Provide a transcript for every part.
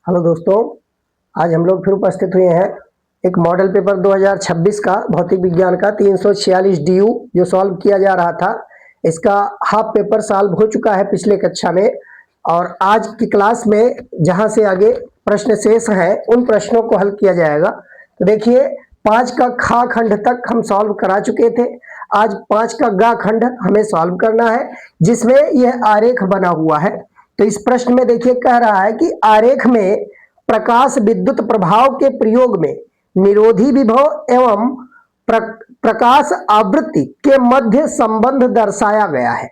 Hello दोस्तों, आज हम लोग फिर उपस्थित हुए हैं एक मॉडल पेपर 2026 का भौतिक विज्ञान का 346 DU जो सॉल्व किया जा रहा था। इसका हाफ पेपर सॉल्व हो चुका है पिछले कक्षा में, और आज की क्लास में जहां से आगे प्रश्न शेष है उन प्रश्नों को हल किया जाएगा। तो देखिए, 5 का खा खंड तक हम सॉल्व करा चुके थे। आज 5 का गा खंड हमें सॉल्व करना है, जिसमें यह आरेख बना हुआ है। तो इस प्रश्न में देखिए, कह रहा है कि आरेख में प्रकाश विद्युत प्रभाव के प्रयोग में निरोधी विभव एवं प्रकाश आवृत्ति के मध्य संबंध दर्शाया गया है।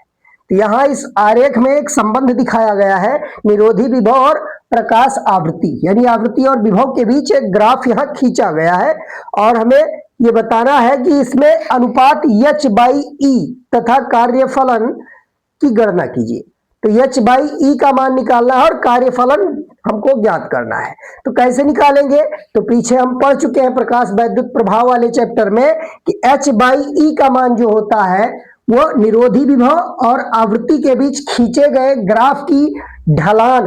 तो यहाँ इस आरेख में एक संबंध दिखाया गया है, निरोधी विभव और प्रकाश आवृत्ति, यानी आवृत्ति और विभव के बीच एक ग्राफ यहाँ खींचा गया है। और हमें ये बताना है कि इसमें अनुपात H/E तथा कार्यफलन की गणना कीजिए। तो H/E का मान निकालना है और कार्यफलन हमको ज्ञात करना है। तो कैसे निकालेंगे? तो पीछे हम पढ़ चुके हैं प्रकाश वैद्युत प्रभाव वाले चैप्टर में कि H/E का मान जो होता है वो निरोधी विभव और आवृत्ति के बीच खींचे गए ग्राफ की ढलान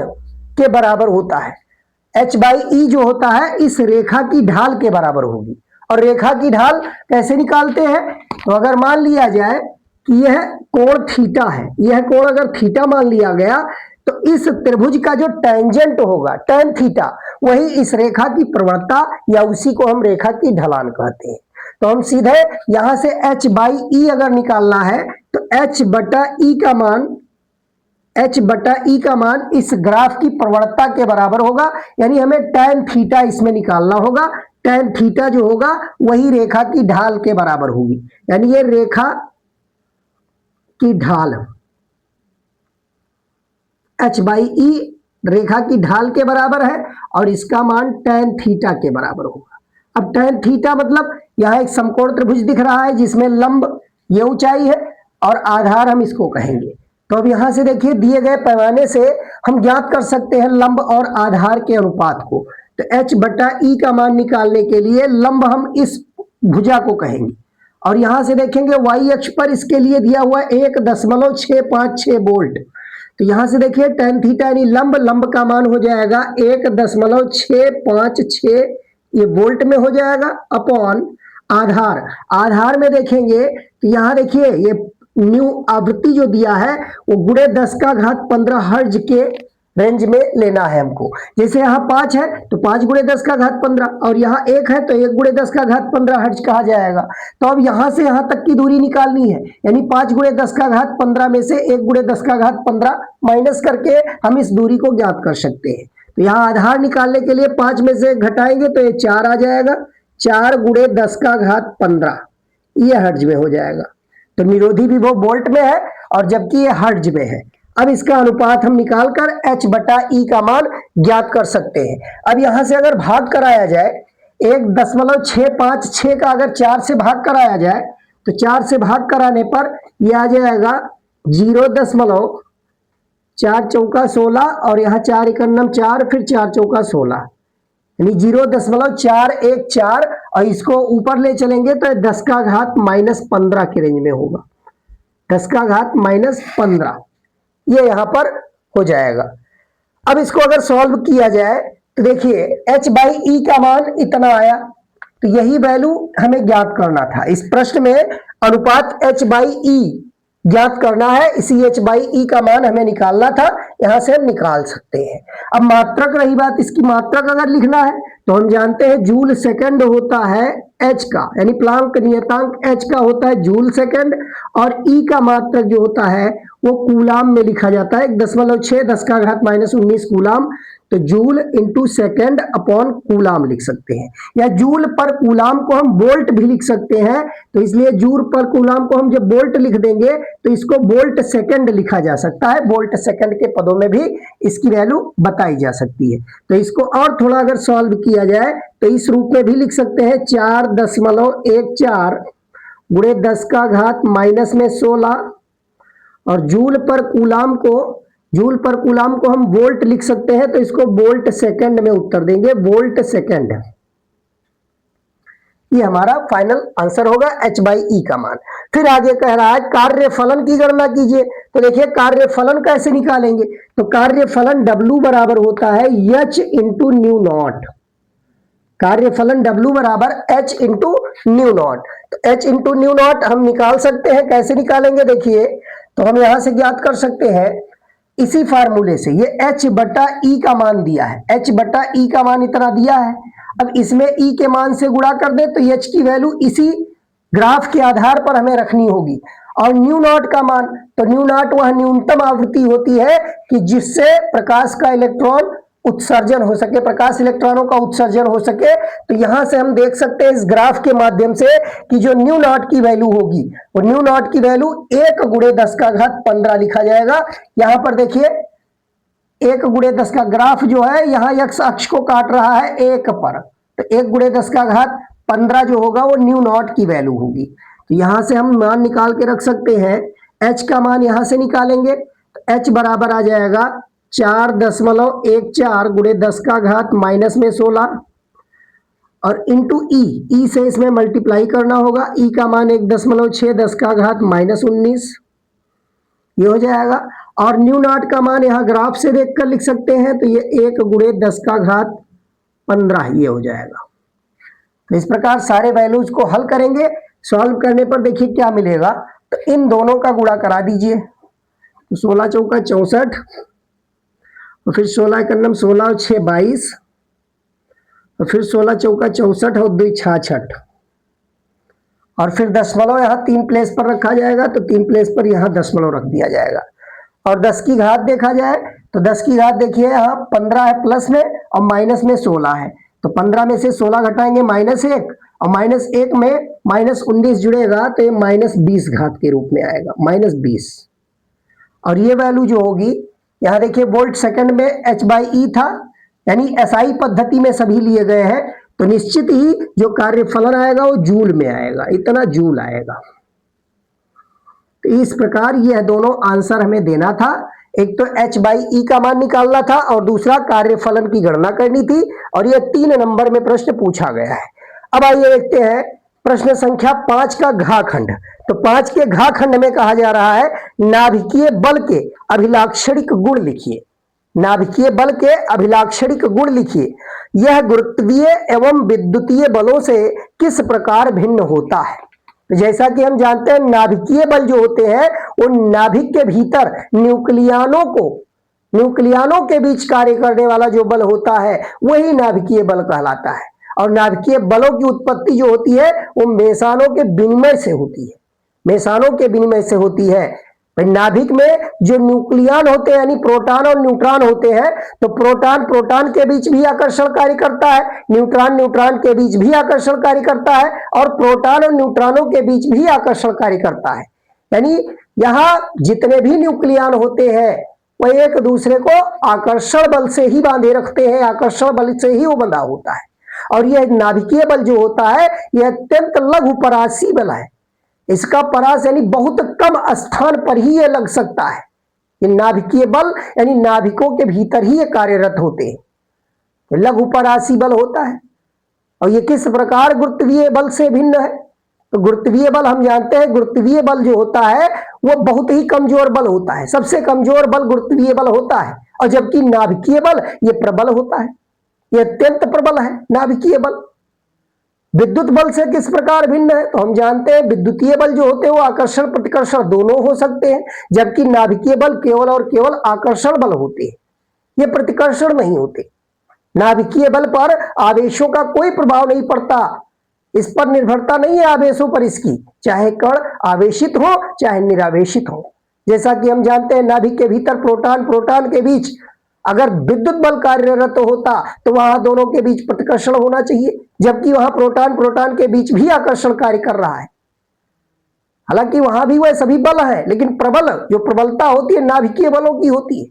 के बराबर होता है। H/E जो होता है इस रेखा की ढाल के बराबर होगी। और रेखा की ढाल कैसे निकालते हैं? तो अगर मान लिया जाए कि यह कोण थीटा है, यह कोण अगर थीटा मान लिया गया तो इस त्रिभुज का जो टेंजेंट होगा tan थीटा, वही इस रेखा की प्रवणता या उसी को हम रेखा की ढलान कहते हैं। तो हम सीधे यहां से H/E अगर निकालना है तो H/E का मान इस ग्राफ की प्रवणता के बराबर होगा, यानी हमें tan थीटा इसमें निकालना होगा। tan थीटा जो होगा वही रेखा की ढाल के बराबर होगी, यानी ये रेखा की ढाल H/E रेखा की ढाल के बराबर है और इसका मान tan थीटा के बराबर होगा। अब tan थीटा मतलब यहां एक समकोण त्रिभुज दिख रहा है जिसमें लंब ये ऊंचाई है और आधार हम इसको कहेंगे। तो अब यहां से देखिए, दिए गए पैमाने से हम ज्ञात कर सकते हैं लंब और आधार के अनुपात को। तो H/E का मान निकालने के लिए लंब हम इस भुजा को कहेंगे, और यहां से देखेंगे y अक्ष पर इसके लिए दिया हुआ 1.656 वोल्ट। तो यहां से देखिए tan थीटा यानी लंब का मान हो जाएगा 1.656, ये वोल्ट में हो जाएगा, अपॉन आधार में देखेंगे तो यहां देखिए ये न्यू आवृत्ति जो दिया है वो गुणे 10⁻15 हर्ज के रेंज में लेना है हमको। जैसे यहाँ 5 है तो 5 गुणे 10⁻15, और यहाँ 1 है तो 1 गुणे 10⁻15 हर्ज कहा जाएगा। तो अब यहाँ से यहाँ तक की दूरी निकालनी है, यानी 5 गुणे 10⁻15 में से 1 गुणे 10⁻15 माइनस करके हम इस दूरी को ज्ञात कर सकते हैं। तो यहाँ आधार निकालने के लिए 5 में से घटाएंगे तो ये 4 आ जाएगा, 4 गुणे 10⁻15 ये हर्ज में हो जाएगा। तो निरोधी विभव वोल्ट में है और जबकि ये हर्ज में है। अब इसका अनुपात हम निकालकर H/E का मान ज्ञात कर सकते हैं। अब यहां से अगर भाग कराया जाए, 1.656 का अगर 4 से भाग कराया जाए तो 4 से भाग कराने पर यह आ जाएगा 0.4 चौका 16, और यहाँ 4 एकम 4, फिर 4 चौका 16, यानी 0.414, और इसको ऊपर ले चलेंगे तो 10⁻−15 के रेंज में होगा। 10⁻−15 ये यहां पर हो जाएगा। अब इसको अगर सॉल्व किया जाए तो देखिए H/E का मान इतना आया, तो यही वैल्यू हमें ज्ञात करना था। इस प्रश्न में अनुपात H/E ज्ञात करना है, इसी H/E का मान हमें निकालना था, यहां से हम निकाल सकते हैं। अब मात्रक रही बात, इसकी मात्रक अगर लिखना है तो हम जानते हैं जूल सेकंड होता है H का, यानी प्लांक नियतांक H का होता है जूल सेकंड, और E का मात्रक जो होता है वो कूलाम में लिखा जाता है, 1.6 10⁻−19 कूलाम। तो joule into second upon coulomb लिख सकते हैं, या जूल पर कूलाम को हम वोल्ट भी लिख सकते हैं। तो इसलिए जूल पर कूलाम को हम जब वोल्ट लिख देंगे तो इसको वोल्ट सेकंड लिखा जा सकता है, वोल्ट सेकंड के पदों में भी इसकी वैल्यू बताई जा सकती है। तो इसको और थोड़ा अगर सॉल्व किया जाए तो इस रूप में भी लिख सकते हैं, 4.14 गुणे 10⁻−16, और जूल पर कूलाम को हम वोल्ट लिख सकते हैं, तो इसको वोल्ट सेकंड में उत्तर देंगे, वोल्ट सेकंड। ये हमारा फाइनल आंसर होगा h/e का मान। फिर आगे कह रहा है कार्यफलन की गणना कीजिए। तो देखिए कार्यफलन कैसे निकालेंगे, तो कार्यफलन W बराबर होता है h इंटू न्यू नॉट। कार्यफलन W बराबर h इंटू न्यू नॉट। तो h इंटू न्यू नॉट हम निकाल सकते हैं, कैसे निकालेंगे देखिए, तो हम यहां से ज्ञात कर सकते हैं इसी फार्मूले से। ये h/e का मान दिया है, h/e का मान इतना दिया है। अब इसमें e के मान से गुणा कर दे तो h की वैल्यू इसी ग्राफ के आधार पर हमें रखनी होगी। और न्यू नॉट का मान, तो न्यू नॉट वह न्यूनतम आवृत्ति होती है कि जिससे प्रकाश का इलेक्ट्रॉन उत्सर्जन हो सके, प्रकाश इलेक्ट्रॉनों का उत्सर्जन हो सके। तो यहां से हम देख सकते हैं इस ग्राफ के माध्यम से कि जो न्यू नॉट की वैल्यू होगी वो न्यू नॉट की वैल्यू 1 × 10⁻15 लिखा जाएगा। यहां पर देखिए 1 × 10 का ग्राफ जो है यहाँ x अक्ष को काट रहा है 1 पर, तो 1 × 10⁻15 जो होगा वो न्यू नॉट की वैल्यू होगी। तो यहां से हम मान निकाल के रख सकते हैं, h का मान यहां से निकालेंगे तो h बराबर आ जाएगा 4.14 × 10⁻16 और इंटू ई से इसमें मल्टीप्लाई करना होगा। ई का मान 1.6 10⁻19 ये हो जाएगा। और न्यू नॉट का मान यहाँ ग्राफ से देखकर लिख सकते हैं, तो ये 1 × 10⁻15 ये हो जाएगा। तो इस प्रकार सारे वैल्यूज को हल करेंगे, सॉल्व करने पर देखिए क्या मिलेगा। तो इन दोनों का गुणा करा दीजिए, तो 16 चौका 64 और फिर 16 एकम 16 और 6 22 और फिर 16 चौका 64 और 2 66 और फिर दशमलव यहाँ 3 प्लेस पर रखा जाएगा, तो 3 प्लेस पर यहाँ दशमलव रख दिया जाएगा। और 10 की घात देखा जाए तो 10 की घात देखिए यहाँ 15 है प्लस में और माइनस में 16 है, तो 15 में से 16 घटाएंगे -1 और -1 में -19 जुड़ेगा तो ये -20 घात के रूप में आएगा, -20। और ये वैल्यू जो होगी यहाँ देखिए वोल्ट सेकंड में h/e था, यानी SI पद्धति में सभी लिए गए हैं, तो निश्चित ही जो कार्यफलन आएगा वो जूल में आएगा, इतना जूल आएगा। तो इस प्रकार यह दोनों आंसर हमें देना था, एक तो h/e का मान निकालना था और दूसरा कार्यफलन की गणना करनी थी, और यह 3 नंबर में प्रश्न पूछा गया है। अब आइए देखते हैं प्रश्न संख्या 5 का घाखंड। तो 5 के घाखंड में कहा जा रहा है नाभिकीय बल के अभिलाक्षणिक गुण लिखिए। नाभिकीय बल के अभिलाक्षणिक गुण लिखिए। यह गुरुत्वीय एवं विद्युतीय बलों से किस प्रकार भिन्न होता है। तो जैसा कि हम जानते हैं नाभिकीय बल जो होते हैं वो नाभिक के भीतर न्यूक्लियनों के बीच कार्य करने वाला जो बल होता है वही नाभिकीय बल कहलाता है। और नाभिकीय बलों की उत्पत्ति जो होती है वो मेसानों के विनिमय से होती है, मेसानों के विनिमय से होती है। नाभिक में जो न्यूक्लियन होते हैं यानी प्रोटॉन और न्यूट्रॉन होते हैं, तो प्रोटॉन के बीच भी आकर्षण कार्य करता है, न्यूट्रॉन के बीच भी आकर्षण कार्य करता है, और प्रोटॉन और न्यूट्रॉनों के बीच भी आकर्षण कार्य करता है। यानी यहाँ जितने भी न्यूक्लियन होते हैं वह एक दूसरे को आकर्षण बल से ही बांधे रखते हैं, आकर्षण बल से ही वो बंधा होता है। और यह नाभिकीय बल जो होता है यह अत्यंत लघु परासी बल है, इसका परास यानी बहुत कम स्थान पर ही ये लग सकता है। ये नाभिकीय बल यानी नाभिकों के भीतर ही ये कार्यरत होते हैं, तो लघु परासी बल होता है। और ये किस प्रकार गुरुत्वीय बल से भिन्न है, तो गुरुत्वीय बल हम जानते हैं गुरुत्वीय बल जो होता है वो बहुत ही कमजोर बल होता है, सबसे कमजोर बल गुरुत्वीय बल होता है। और जबकि नाभिकीय बल ये प्रबल होता है, ये अत्यंत प्रबल है नाभिकीय बल। विद्युत बल से किस प्रकार भिन्न है, तो हम जानते हैं विद्युतीय बल जो होते हैं वो आकर्षण प्रतिकर्षण दोनों हो सकते हैं, जबकि नाभिकीय बल केवल और केवल आकर्षण बल होते हैं, ये प्रतिकर्षण नहीं होते। नाभिकीय बल पर आवेशों का कोई प्रभाव नहीं पड़ता, इस पर निर्भरता नहीं है आवेशों पर इसकी, चाहे कण आवेशित हो चाहे निरावेशित हो। जैसा कि हम जानते हैं नाभिक के भीतर प्रोटॉन के बीच अगर विद्युत बल कार्यरत होता तो वहां दोनों के बीच प्रतिकर्षण होना चाहिए, जबकि वहां प्रोटॉन के बीच भी आकर्षण कार्य कर रहा है। हालांकि वहां भी वह सभी बल है, लेकिन प्रबल जो प्रबलता होती है नाभिकीय बलों की होती है।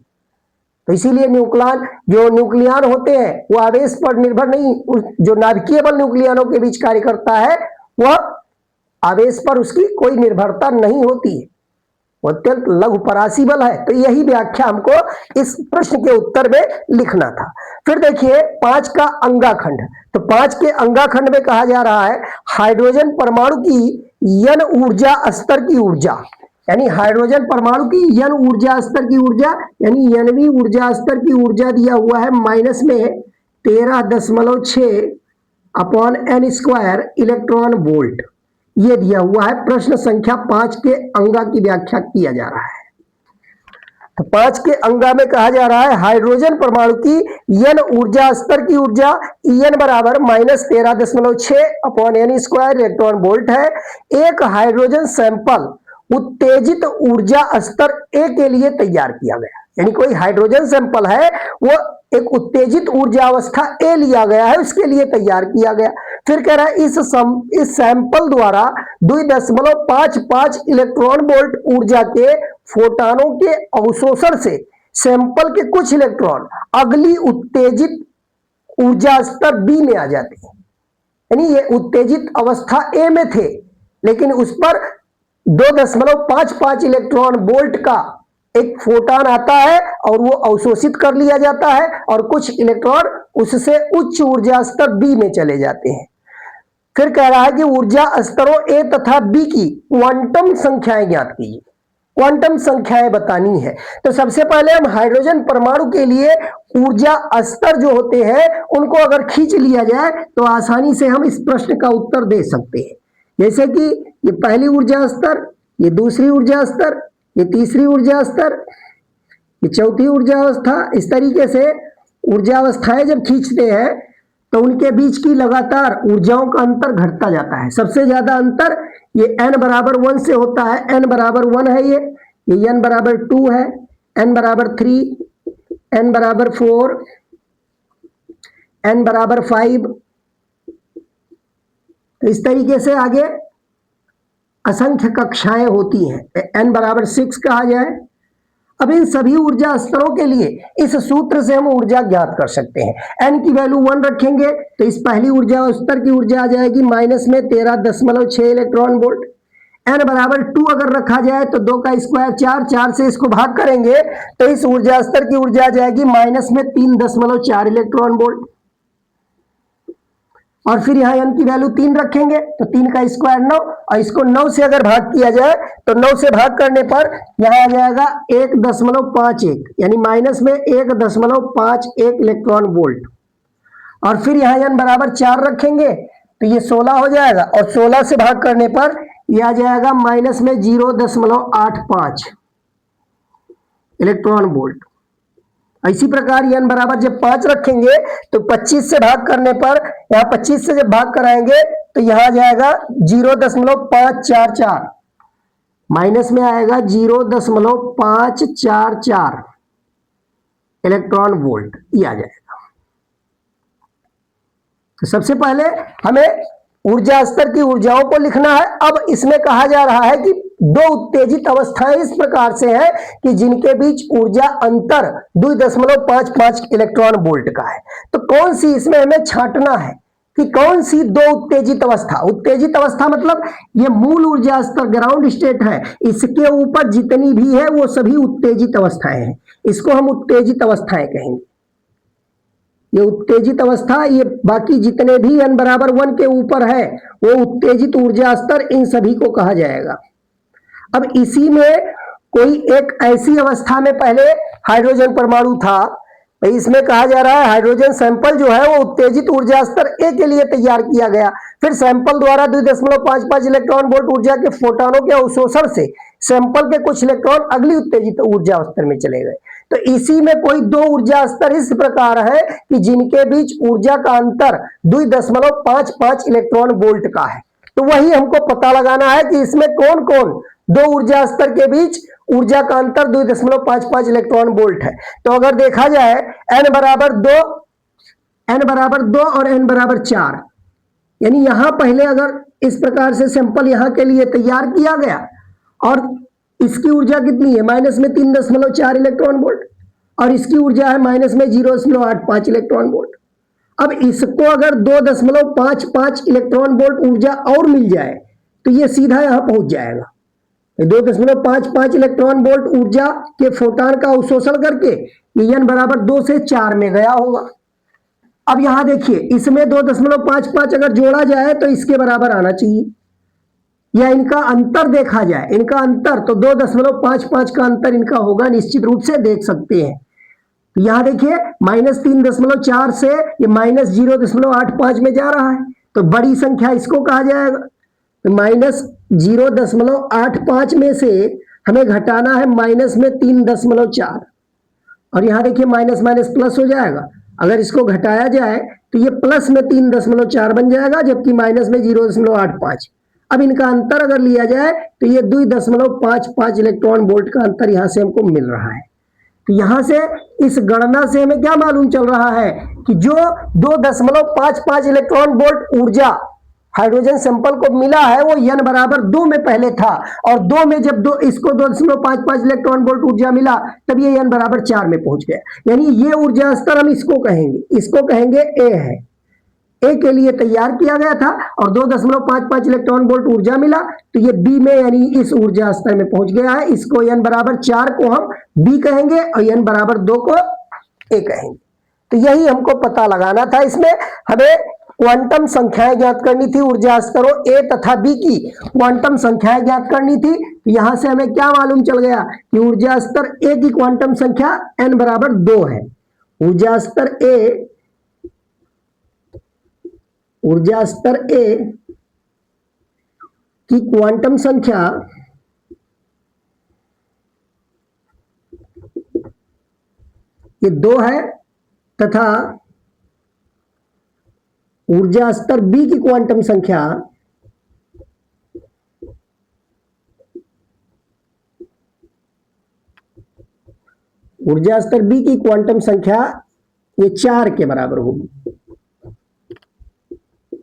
तो इसीलिए न्यूक्लियन होते हैं वो आवेश पर निर्भर नहीं, जो नाभिकीय बल न्यूक्लियनों के बीच कार्य करता है वह आवेश पर उसकी कोई निर्भरता नहीं होती है। वो अत्यंत लघु परासी बल है। तो यही व्याख्या हमको इस प्रश्न के उत्तर में लिखना था। फिर देखिए 5 का अंगाखंड, तो 5 के अंगाखंड में कहा जा रहा है हाइड्रोजन परमाणु की n ऊर्जा स्तर की ऊर्जा, यानी हाइड्रोजन परमाणु की n ऊर्जा स्तर की ऊर्जा, यानी nवीं ऊर्जा स्तर की ऊर्जा दिया हुआ है माइनस में 13.6 upon n square electron volt, ये दिया हुआ है। प्रश्न संख्या 5 के अंगा की व्याख्या किया जा रहा है। तो 5 के अंगा में कहा जा रहा है हाइड्रोजन परमाणु की n ऊर्जा स्तर की ऊर्जा En बराबर -13.6 upon n square electron volt है। एक हाइड्रोजन सैंपल उत्तेजित ऊर्जा स्तर ए के लिए तैयार किया गया, यानी कोई हाइड्रोजन सैंपल है वो एक उत्तेजित ऊर्जा अवस्था ए लिया गया है, उसके लिए तैयार किया गया। फिर कह रहा है इस सैंपल द्वारा 2.55 इलेक्ट्रॉन वोल्ट ऊर्जा के फोटॉनों के अवशोषण से सैंपल के कुछ इलेक्ट्रॉन अगली उत्तेजित ऊर्जा स्तर बी में आ जाते हैं, यानी ये उत्तेजित अवस्था ए में थे, लेकिन उस पर 2.55 इलेक्ट्रॉन वोल्ट का एक फोटॉन आता है और वो अवशोषित कर लिया जाता है और कुछ इलेक्ट्रॉन उससे उच्च ऊर्जा स्तर बी में चले जाते हैं। फिर कह रहा है कि ऊर्जा स्तरों ए तथा बी की क्वांटम संख्याएं ज्ञात कीजिए, क्वांटम संख्याएं बतानी है। तो सबसे पहले हम हाइड्रोजन परमाणु के लिए ऊर्जा स्तर जो होते हैं उनको अगर खींच लिया जाए तो आसानी से हम इस प्रश्न का उत्तर दे सकते हैं। जैसे कि ये पहली ऊर्जा स्तर, ये दूसरी ऊर्जा स्तर, ये तीसरी ऊर्जा स्तर, ये चौथी ऊर्जा अवस्था। इस तरीके से ऊर्जा अवस्थाएं जब खींचते हैं तो उनके बीच की लगातार ऊर्जाओं का अंतर घटता जाता है। सबसे ज्यादा अंतर ये n बराबर 1 से होता है, n बराबर 1 है, ये n बराबर 2 है, n बराबर 3, n बराबर 4, n बराबर 5। तो इस तरीके से आगे असंख्य कक्षाएं होती हैं, n बराबर 6 कहा जाए। अब इन सभी ऊर्जा स्तरों के लिए इस सूत्र से हम ऊर्जा ज्ञात कर सकते हैं। n की वैल्यू 1 रखेंगे तो इस पहली ऊर्जा स्तर की ऊर्जा आ जाएगी माइनस में 13.6 इलेक्ट्रॉन वोल्ट। n बराबर 2 अगर रखा जाए तो 2 का स्क्वायर 4, 4 से इसको भाग करेंगे तो इस ऊर्जा स्तर की ऊर्जा आ जाएगी माइनस में 3.4 इलेक्ट्रॉन वोल्ट। और फिर यहाँ n की वैल्यू 3 रखेंगे तो 3 का स्क्वायर 9, और इसको 9 से अगर भाग किया जाए तो 9 से भाग करने पर यहाँ आ जाएगा 1.51, यानी माइनस में 1.51 इलेक्ट्रॉन वोल्ट। और फिर यहाँ n बराबर 4 रखेंगे तो ये 16 हो जाएगा, और 16 से भाग करने पर यह आ जाएगा माइनस में 0.85 इलेक्ट्रॉन वोल्ट। इसी प्रकार n बराबर जब 5 रखेंगे तो 25 से भाग करने पर, यहाँ 25 से जब भाग कराएंगे तो यहाँ आ जाएगा 0.544, माइनस में आएगा 0.544 इलेक्ट्रॉन वोल्ट, ये आ जाएगा। तो सबसे पहले हमें ऊर्जा स्तर की ऊर्जाओं को लिखना है। अब इसमें कहा जा रहा है कि दो उत्तेजित अवस्थाएं इस प्रकार से हैं कि जिनके बीच ऊर्जा अंतर 2.55 इलेक्ट्रॉन वोल्ट का है। तो कौन सी इसमें हमें छांटना है कि कौन सी दो उत्तेजित अवस्था, उत्तेजित अवस्था मतलब ये मूल ऊर्जा स्तर ग्राउंड स्टेट है, इसके ऊपर जितनी भी है वो सभी उत्तेजित अवस्थाएं हैं, इसको हम उत्तेजित अवस्थाएं कहेंगे। ये उत्तेजित अवस्था, ये बाकी जितने भी n बराबर 1 के ऊपर है वो उत्तेजित ऊर्जा स्तर, इन सभी को कहा जाएगा। अब इसी में कोई एक ऐसी अवस्था में पहले हाइड्रोजन परमाणु था, इसमें कहा जा रहा है हाइड्रोजन सैंपल जो है वो उत्तेजित ऊर्जा स्तर ए के लिए तैयार किया गया। फिर सैंपल द्वारा 2.55 इलेक्ट्रॉन वोल्ट ऊर्जा के फोटॉनों के अवशोषण से सैंपल के कुछ इलेक्ट्रॉन अगली उत्तेजित ऊर्जा स्तर में चले गए। तो इसी में कोई दो ऊर्जा स्तर इस प्रकार है कि जिनके बीच ऊर्जा का अंतर 2.55 इलेक्ट्रॉन वोल्ट का है। तो वही हमको पता लगाना है कि इसमें कौन कौन दो ऊर्जा स्तर के बीच ऊर्जा का अंतर 2.55 इलेक्ट्रॉन वोल्ट है। तो अगर देखा जाए n बराबर 2 और n बराबर 4, यानी यहां पहले अगर इस प्रकार से सैंपल यहां के लिए तैयार किया गया और इसकी ऊर्जा कितनी है माइनस में 3.4 इलेक्ट्रॉन वोल्ट और इसकी ऊर्जा है माइनस में 0.85 इलेक्ट्रॉन वोल्ट। अब इसको अगर 2.55 इलेक्ट्रॉन वोल्ट ऊर्जा और मिल जाए तो ये सीधा यहां पहुंच जाएगा, 2.55 इलेक्ट्रॉन वोल्ट ऊर्जा के फोटॉन का अवशोषण करके ये n बराबर 2 से 4 में गया होगा। अब यहां देखिए इसमें 2.55 अगर जोड़ा जाए तो इसके बराबर आना चाहिए, या इनका अंतर देखा जाए, इनका अंतर तो 2.55 का अंतर इनका होगा, निश्चित रूप से देख सकते हैं। तो यहां देखिए -3.4 से ये -0.85 में जा रहा है, तो बड़ी संख्या इसको कहा जाएगा। तो -0.85 में से हमें घटाना है माइनस में 3.4, और यहां देखिए माइनस माइनस प्लस हो जाएगा। अगर इसको घटाया जाए तो ये प्लस में 3.4 बन जाएगा, जबकि माइनस में 0.85। अब इनका अंतर अगर लिया जाए तो ये 2.55 इलेक्ट्रॉन वोल्ट का अंतर यहां से हमको मिल रहा है। तो यहां से इस गणना से हमें क्या मालूम चल रहा है कि जो 2.55 इलेक्ट्रॉन वोल्ट ऊर्जा हाइड्रोजन सैंपल को मिला है वो n बराबर 2 में पहले था, और 2 में जब इसको 2.55 इलेक्ट्रॉन वोल्ट ऊर्जा मिला तब ये n बराबर 4 में पहुंच गया। यानी ये ऊर्जा स्तर हम इसको कहेंगे A है। A के लिए तैयार किया गया था और 2.55 इलेक्ट्रॉन वोल्ट ऊर्जा मिला, तो ये B में यानी इस ऊर्जा स्तर में पहुंच गया है। इसको n बराबर 4 को हम B कहेंगे और n बराबर 2 को A कहेंगे। तो यही हमको पता लगाना था। इसमें हमें क्वांटम संख्याएं ज्ञात करनी थी, ऊर्जा स्तरों A तथा B की क्वांटम संख्याएं ज्ञात करनी थी। तो यहां से हमें क्या मालूम चल गया कि ऊर्जा स्तर A की क्वांटम संख्या n बराबर 2 है। ऊर्जा स्तर A की क्वांटम संख्या ये 2 है, तथा ऊर्जा स्तर B की क्वांटम संख्या ये 4 के बराबर होगी।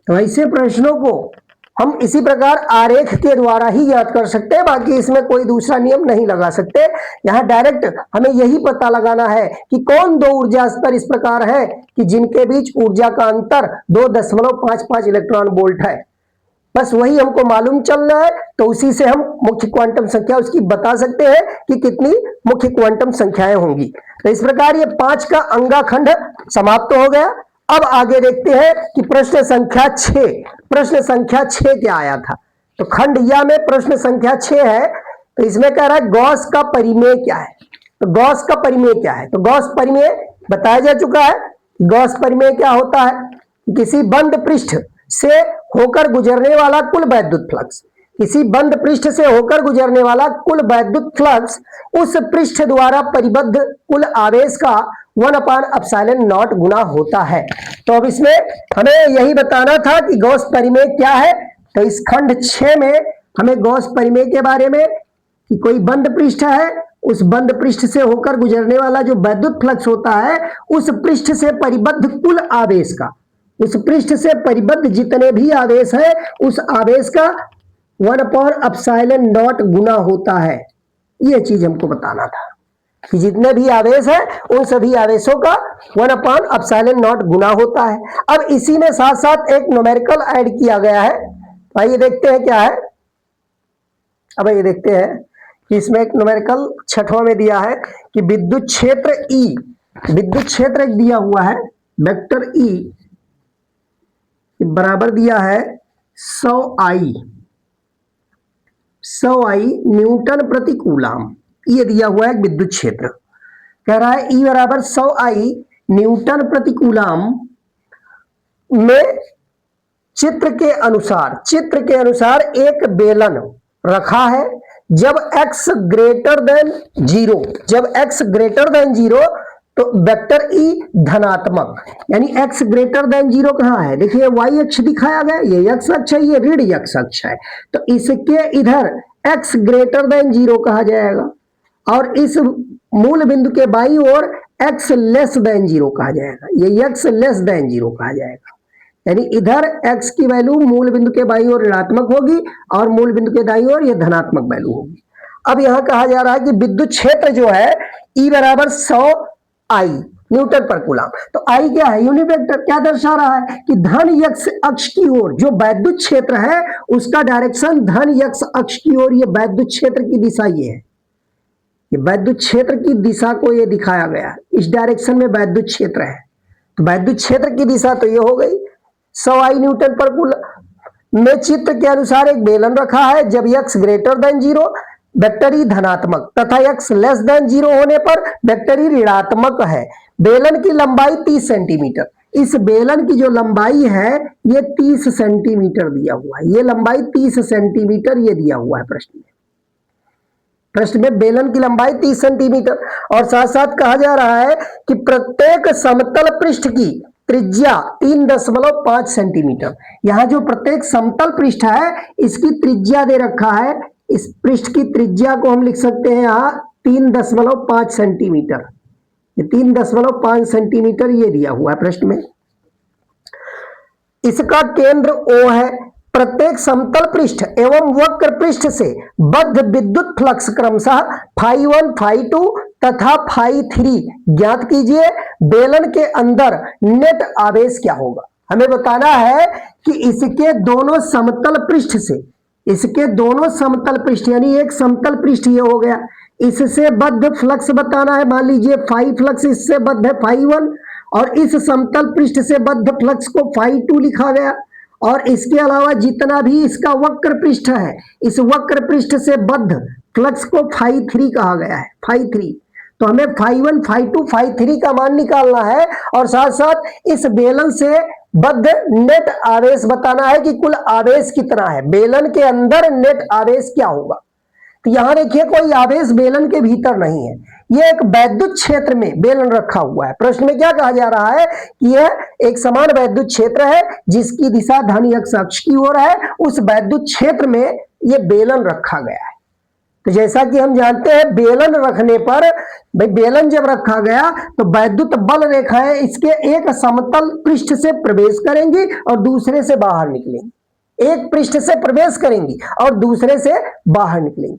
तो ऐसे प्रश्नों को हम इसी प्रकार आरेख के द्वारा ही याद कर सकते हैं, बाकी इसमें कोई दूसरा नियम नहीं लगा सकते। यहां डायरेक्ट हमें यही पता लगाना है कि कौन दो ऊर्जा स्तर इस प्रकार है कि जिनके बीच ऊर्जा का अंतर 2.55 इलेक्ट्रॉन वोल्ट है। बस वही हमको मालूम चलना है, तो उसी से हम मुख्य क्वांटम संख्या उसकी बता सकते हैं कि कितनी मुख्य क्वांटम संख्याएं होंगी। तो इस प्रकार ये 5 का अंगाखंड समाप्त हो गया। अब आगे देखते हैं कि प्रश्न संख्या 6 क्या आया था। तो खंड या में प्रश्न संख्या 6 है। तो इसमें कह रहा है गॉस का परिमेय क्या है। तो गॉस का परिमेय क्या है, तो गॉस परिमेय बताया जा चुका है। गॉस परिमेय क्या होता है, किसी बंद पृष्ठ से होकर गुजरने वाला कुल वैद्युत फ्लक्स, किसी बंद पृष्ठ से होकर गुजरने वाला कुल वैद्युत फ्लक्स उस पृष्ठ द्वारा परिबद्ध कुल आवेश का 1/ε0 गुना होता है। तो अब इसमें हमें यही बताना था कि गॉस परिमेय क्या है। तो इस खंड 6 में हमें गॉस परिमेय के बारे में कि कोई बंद पृष्ठ है, उस बंद पृष्ठ से होकर गुजरने वाला जो वैद्युत फ्लक्स होता है उस पृष्ठ से परिबद्ध कुल आवेश का, उस पृष्ठ से परिबद्ध जितने भी आवेश है उस आवेश का 1/ε0 गुना होता है। यह चीज हमको बताना था कि जितने भी आवेश है उन सभी आवेशों का 1/ε0 गुना होता है। अब इसी में साथ साथ एक न्यूमेरिकल ऐड किया गया है। आइए देखते हैं क्या है। अब ये देखते हैं कि इसमें एक न्यूमेरिकल 6वां में दिया है कि विद्युत क्षेत्र E, विद्युत क्षेत्र एक दिया हुआ है वेक्टर E बराबर दिया है 100I न्यूटन प्रति कूलाम। ये दिया हुआ है विद्युत क्षेत्र, कह रहा है E बराबर 100I न्यूटन प्रति कूलाम में चित्र के अनुसार एक बेलन रखा है। जब x ग्रेटर देन 0 तो वेक्टर E धनात्मक, यानी x ग्रेटर देन 0 कहां है, देखिए y अक्ष दिखाया गया, ये x अक्ष है, ये ऋण x अक्ष है। तो इसके इधर x ग्रेटर देन 0 कहा जाएगा और इस मूल बिंदु के बाईं ओर x लेस देन 0 कहा जाएगा, ये x लेस देन 0 कहा जाएगा। यानी इधर x की वैल्यू मूल बिंदु के बाईं ओर ऋणात्मक होगी और मूल बिंदु के दाईं ओर ये धनात्मक वैल्यू होगी। अब यहां कहा जा रहा है कि विद्युत क्षेत्र जो है E बराबर 100I, न्यूटन पर कूलाम। तो आई क्या है, यूनिट वेक्टर। क्या दर्शा रहा है कि धन x अक्ष की ओर जो वैद्युत क्षेत्र है उसका डायरेक्शन धन x अक्ष की ओर, ये वैद्युत क्षेत्र की दिशा ये है, ये वैद्युत क्षेत्र की दिशा को ये दिखाया गया, इस डायरेक्शन में वैद्युत क्षेत्र है। तो वैद्युत क्षेत्र की दिशा तो ये हो गई 100 आई न्यूटन पर कूलम में। चित्र के अनुसार एक बेलन रखा है, जब x greater than 0 vector E धनात्मक तथा x लेस देन 0 होने पर वेक्टर ई ऋणात्मक है। बेलन की लंबाई 30 सेंटीमीटर, इस बेलन की जो लंबाई है ये 30 सेंटीमीटर दिया हुआ है, ये लंबाई 30 सेंटीमीटर ये दिया हुआ है प्रश्न में बेलन की लंबाई 30 सेंटीमीटर। और साथ साथ कहा जा रहा है कि प्रत्येक समतल पृष्ठ की त्रिज्या 3.5 सेंटीमीटर। यहां जो प्रत्येक समतल पृष्ठ है इसकी त्रिज्या दे रखा है, इस पृष्ठ की त्रिज्या को हम लिख सकते हैं यहां 3.5 सेंटीमीटर, ये 3.5 सेंटीमीटर ये दिया हुआ है प्रश्न में। इसका केंद्र O है। प्रत्येक समतल पृष्ठ एवं वक्र पृष्ठ से बद्ध विद्युत फ्लक्स क्रमशः φ1 φ2 तथा φ3 ज्ञात कीजिए। बेलन के अंदर नेट आवेश क्या होगा। हमें बताना है कि इसके दोनों समतल पृष्ठ से, इसके दोनों समतल पृष्ठ यानी एक समतल पृष्ठ ये हो गया, इससे बद्ध फ्लक्स बताना है। मान लीजिए फाई फ्लक्स इससे बद्ध है φ1 और इस समतल पृष्ठ से बद्ध फ्लक्स को φ2 लिखा गया। और इसके अलावा जितना भी इसका वक्र पृष्ठ है, इस वक्र पृष्ठ से बद्ध फ्लक्स को φ3 कहा गया है, φ3। तो हमें φ1 φ2 φ3 का मान निकालना है और साथ साथ इस बेलन से बद्ध नेट आवेश बताना है कि कुल आवेश कितना है, बेलन के अंदर नेट आवेश क्या होगा। तो यहां देखिए कोई आवेश बेलन के भीतर नहीं है, यह एक वैद्युत क्षेत्र में बेलन रखा हुआ है। प्रश्न में क्या कहा जा रहा है कि यह एक समान वैद्युत क्षेत्र है जिसकी दिशा धन x अक्ष की ओर है, उस वैद्युत क्षेत्र में यह बेलन रखा गया है। तो जैसा कि हम जानते हैं बेलन रखने पर, भाई बेलन जब रखा गया तो वैद्युत बल रेखाएं इसके एक समतल पृष्ठ से प्रवेश करेंगी और दूसरे से बाहर निकलेंगी, एक पृष्ठ से प्रवेश करेंगी और दूसरे से बाहर निकलेंगी।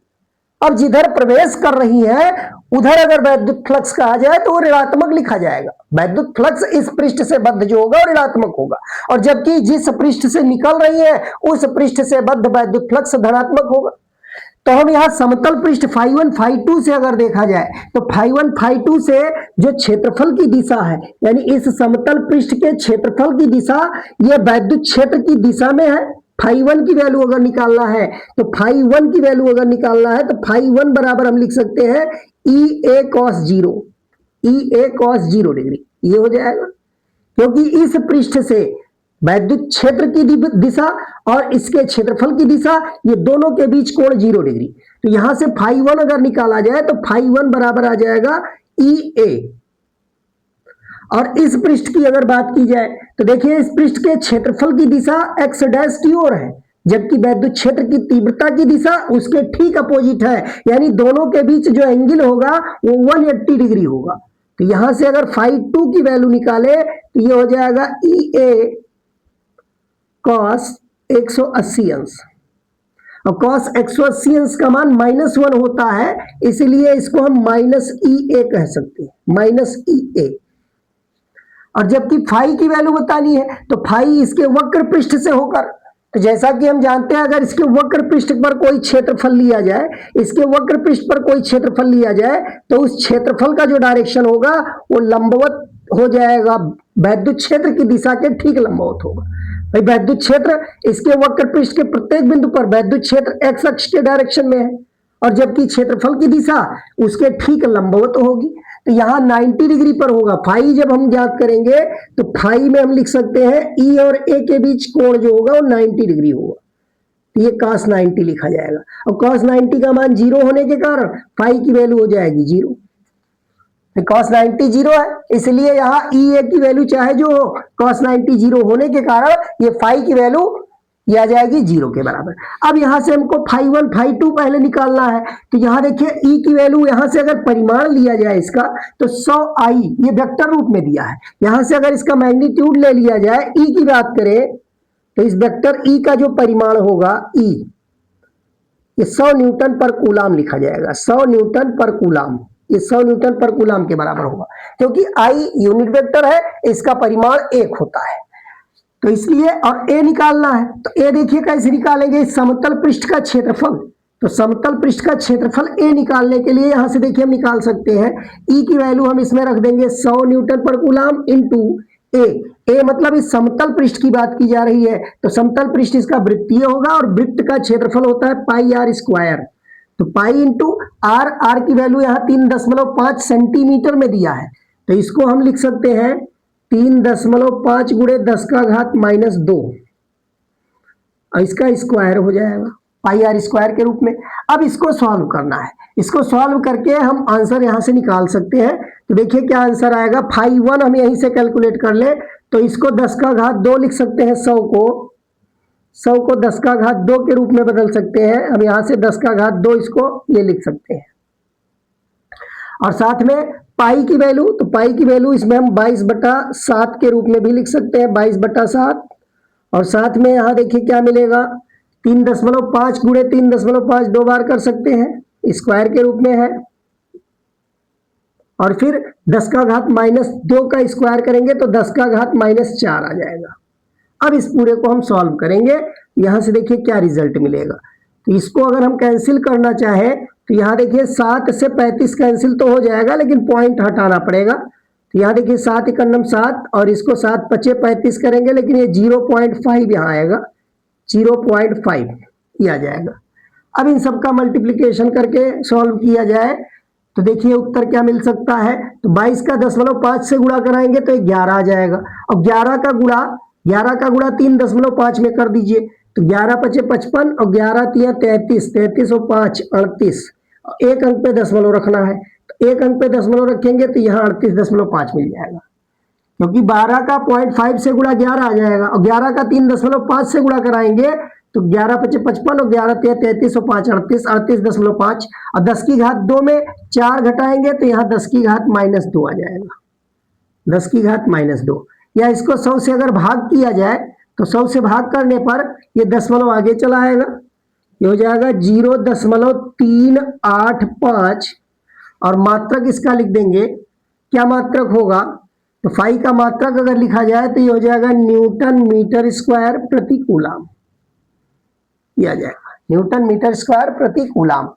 अब जिधर प्रवेश कर रही है उधर अगर वैद्युत फ्लक्स कहा जाए तो वो ऋणात्मक लिखा जाएगा। वैद्युत फ्लक्स इस पृष्ठ से बद्ध जो होगा वो ऋणात्मक होगा, और जबकि जिस पृष्ठ से निकल रही है उस पृष्ठ से बद्ध वैद्युत फ्लक्स धनात्मक होगा। तो हम यहाँ समतल पृष्ठ φ1 φ2 से अगर देखा जाए तो φ1 φ2 से जो क्षेत्रफल की दिशा है, यानी इस समतल पृष्ठ के क्षेत्रफल की दिशा ये वैद्युत क्षेत्र की दिशा में है। φ1 की वैल्यू अगर निकालना है तो φ1 की वैल्यू अगर निकालना है तो φ1 बराबर हम लिख सकते हैं EA cos 0, EA cos 0 degree ये हो जाएगा, क्योंकि इस पृष्ठ से वैद्युत क्षेत्र की दिशा और इसके क्षेत्रफल की दिशा ये दोनों के बीच कोण 0 डिग्री। तो यहां से φ1 अगर निकाला जाए तो φ1 बराबर आ जाएगा EA। और इस पृष्ठ की अगर बात की जाए तो देखिए इस पृष्ठ के क्षेत्रफल की दिशा x डैश की ओर है, जबकि वैद्युत क्षेत्र की तीव्रता की दिशा उसके ठीक अपोजिट है, यानी दोनों के बीच जो एंगल होगा वो 180 डिग्री होगा। तो यहां से अगर φ2 की वैल्यू निकाले तो ये हो जाएगा EA cos 180 अंश, और cos 180 अंश का मान -1 होता है, इसलिए इसको हम -EA कह सकते हैं, -EA। और जबकि फाई की वैल्यू बतानी है तो फाई इसके वक्र पृष्ठ से होकर, तो जैसा कि हम जानते हैं अगर इसके वक्र पृष्ठ पर कोई क्षेत्रफल लिया जाए, इसके वक्र पृष्ठ पर कोई क्षेत्रफल लिया जाए तो उस क्षेत्रफल का जो डायरेक्शन होगा वो लंबवत हो जाएगा, वैद्युत क्षेत्र की दिशा के ठीक लंबवत होगा। भाई वैद्युत क्षेत्र इसके वक्र पृष्ठ के प्रत्येक बिंदु पर वैद्युत क्षेत्र x अक्ष के डायरेक्शन में है, और जबकि क्षेत्रफल की दिशा उसके ठीक लंबवत होगी। तो यहाँ 90 डिग्री पर होगा। फाई जब हम ज्ञात करेंगे तो फाई में हम लिख सकते हैं E और A के बीच कोण जो होगा वो 90 डिग्री होगा, तो ये cos 90 लिखा जाएगा। और cos 90 का मान 0 होने के कारण फाई की वैल्यू हो जाएगी 0। cos 90 0 है, इसलिए यहाँ EA की वैल्यू चाहे जो हो, cos 90 0 होने के कारण ये फाई की वैल्यू ये आ जाएगी 0 के बराबर। अब यहां से हमको φ1 φ2 पहले निकालना है, तो यहां देखिए E की वैल्यू यहां से अगर परिमाण लिया जाए इसका तो 100i ये वेक्टर रूप में दिया है, यहां से अगर इसका मैग्नीट्यूड ले लिया जाए E की बात करें तो इस वेक्टर E का जो परिमाण होगा E ये 100 न्यूटन पर कूलाम लिखा जाएगा, 100 न्यूटन पर कूलाम। ये 100 न्यूटन पर कूलम के बराबर होगा, क्योंकि आई यूनिट वेक्टर है, इसका परिमाण 1 होता है, तो इसलिए, और ए निकालना है, तो ए देखिए कैसे निकालेंगे, समतल पृष्ठ का क्षेत्रफल, तो समतल पृष्ठ का क्षेत्रफल ए निकालने के लिए यहां से देखिए हम निकाल सकते हैं, ई की वैल्यू हम इसमें रख देंगे 100 न्यूटन पर कूलम इंटू ए मतलब इस समतल पृष्ठ की बात की जा रही है, तो समतल पृष्ठ इसका वृत्तीय होगा और वृत्त का क्षेत्रफल होता है पाई आर स्क्वायर, तो पाई इंटू आर, आर की वैल्यू यहाँ 3.5 सेंटीमीटर में दिया है, तो इसको हम लिख सकते हैं 3.5 गुणे 10 का घात -2 और इसका स्क्वायर हो जाएगा पाई आर स्क्वायर के रूप में। अब इसको सॉल्व करना है, इसको सॉल्व करके हम आंसर यहां से निकाल सकते हैं, तो देखिए क्या आंसर आएगा, फाई 1 हम यहीं से कैलकुलेट कर ले, तो इसको 10 का घात 2 लिख सकते हैं, 100 को 10 का घात 2 के रूप में बदल सकते हैं, हम यहां से 10 का घात 2 इसको ये लिख सकते हैं, और साथ में पाई की वैल्यू, तो पाई की वैल्यू इसमें हम 22/7 के रूप में भी लिख सकते हैं, 22/7, और साथ में यहां देखिए क्या मिलेगा, 3.5 गुणे 3.5 दो बार कर सकते हैं, स्क्वायर के रूप में है, और फिर 10 का घात -2 का स्क्वायर करेंगे तो 10 का घात -4 आ जाएगा। अब इस पूरे को हम सॉल्व करेंगे, यहां से देखिए क्या रिजल्ट मिलेगा, तो इसको अगर हम कैंसिल करना चाहें तो यहां देखिए 7 से 35 कैंसिल तो हो जाएगा, लेकिन पॉइंट हटाना पड़ेगा, तो यहां देखिए 7 × 7 और इसको 7 × 5 35 करेंगे, लेकिन ये 0.5 यहाँ आएगा, 0.5 ये आ जाएगा। अब इन सब का मल्टीप्लिकेशन करके सॉल्व किया जाए तो देखिए उत्तर क्या मिल सकता है, तो 22 का 10.5 से गुणा कराएंगे तो 11 आ जाएगा, और 11 का गुणा 3.5 में कर दीजिए, तो 11 × 5 = 55 और 11 × 3 = 33, 33 और 5 = 38, एक अंक पे दशमलव रखना है, तो एक अंक पे दशमलव रखेंगे तो यहाँ 38.5 मिल जाएगा, क्योंकि 12 का 0.5 से गुणा 11 आ जाएगा, और 11 का 3.5 से गुणा कराएंगे तो 11 × 5 = 55 और 11 × 3 = 33 और 5 = 38, 38.5, और 10 की घात 2 में 4 घटाएंगे तो यहाँ 10 की घात -2 आ जाएगा, 10 की घात -2, या इसको 100 से अगर भाग किया जाए तो 100 से भाग करने पर ये दशमलव आगे चला आएगा, ये हो जाएगा 0.385, और मात्रक इसका लिख देंगे, क्या मात्रक होगा, तो फाई का मात्रक अगर लिखा जाए तो ये हो जाएगा न्यूटन मीटर स्क्वायर प्रति कूलम, ये आ जाएगा न्यूटन मीटर स्क्वायर प्रति कूलम।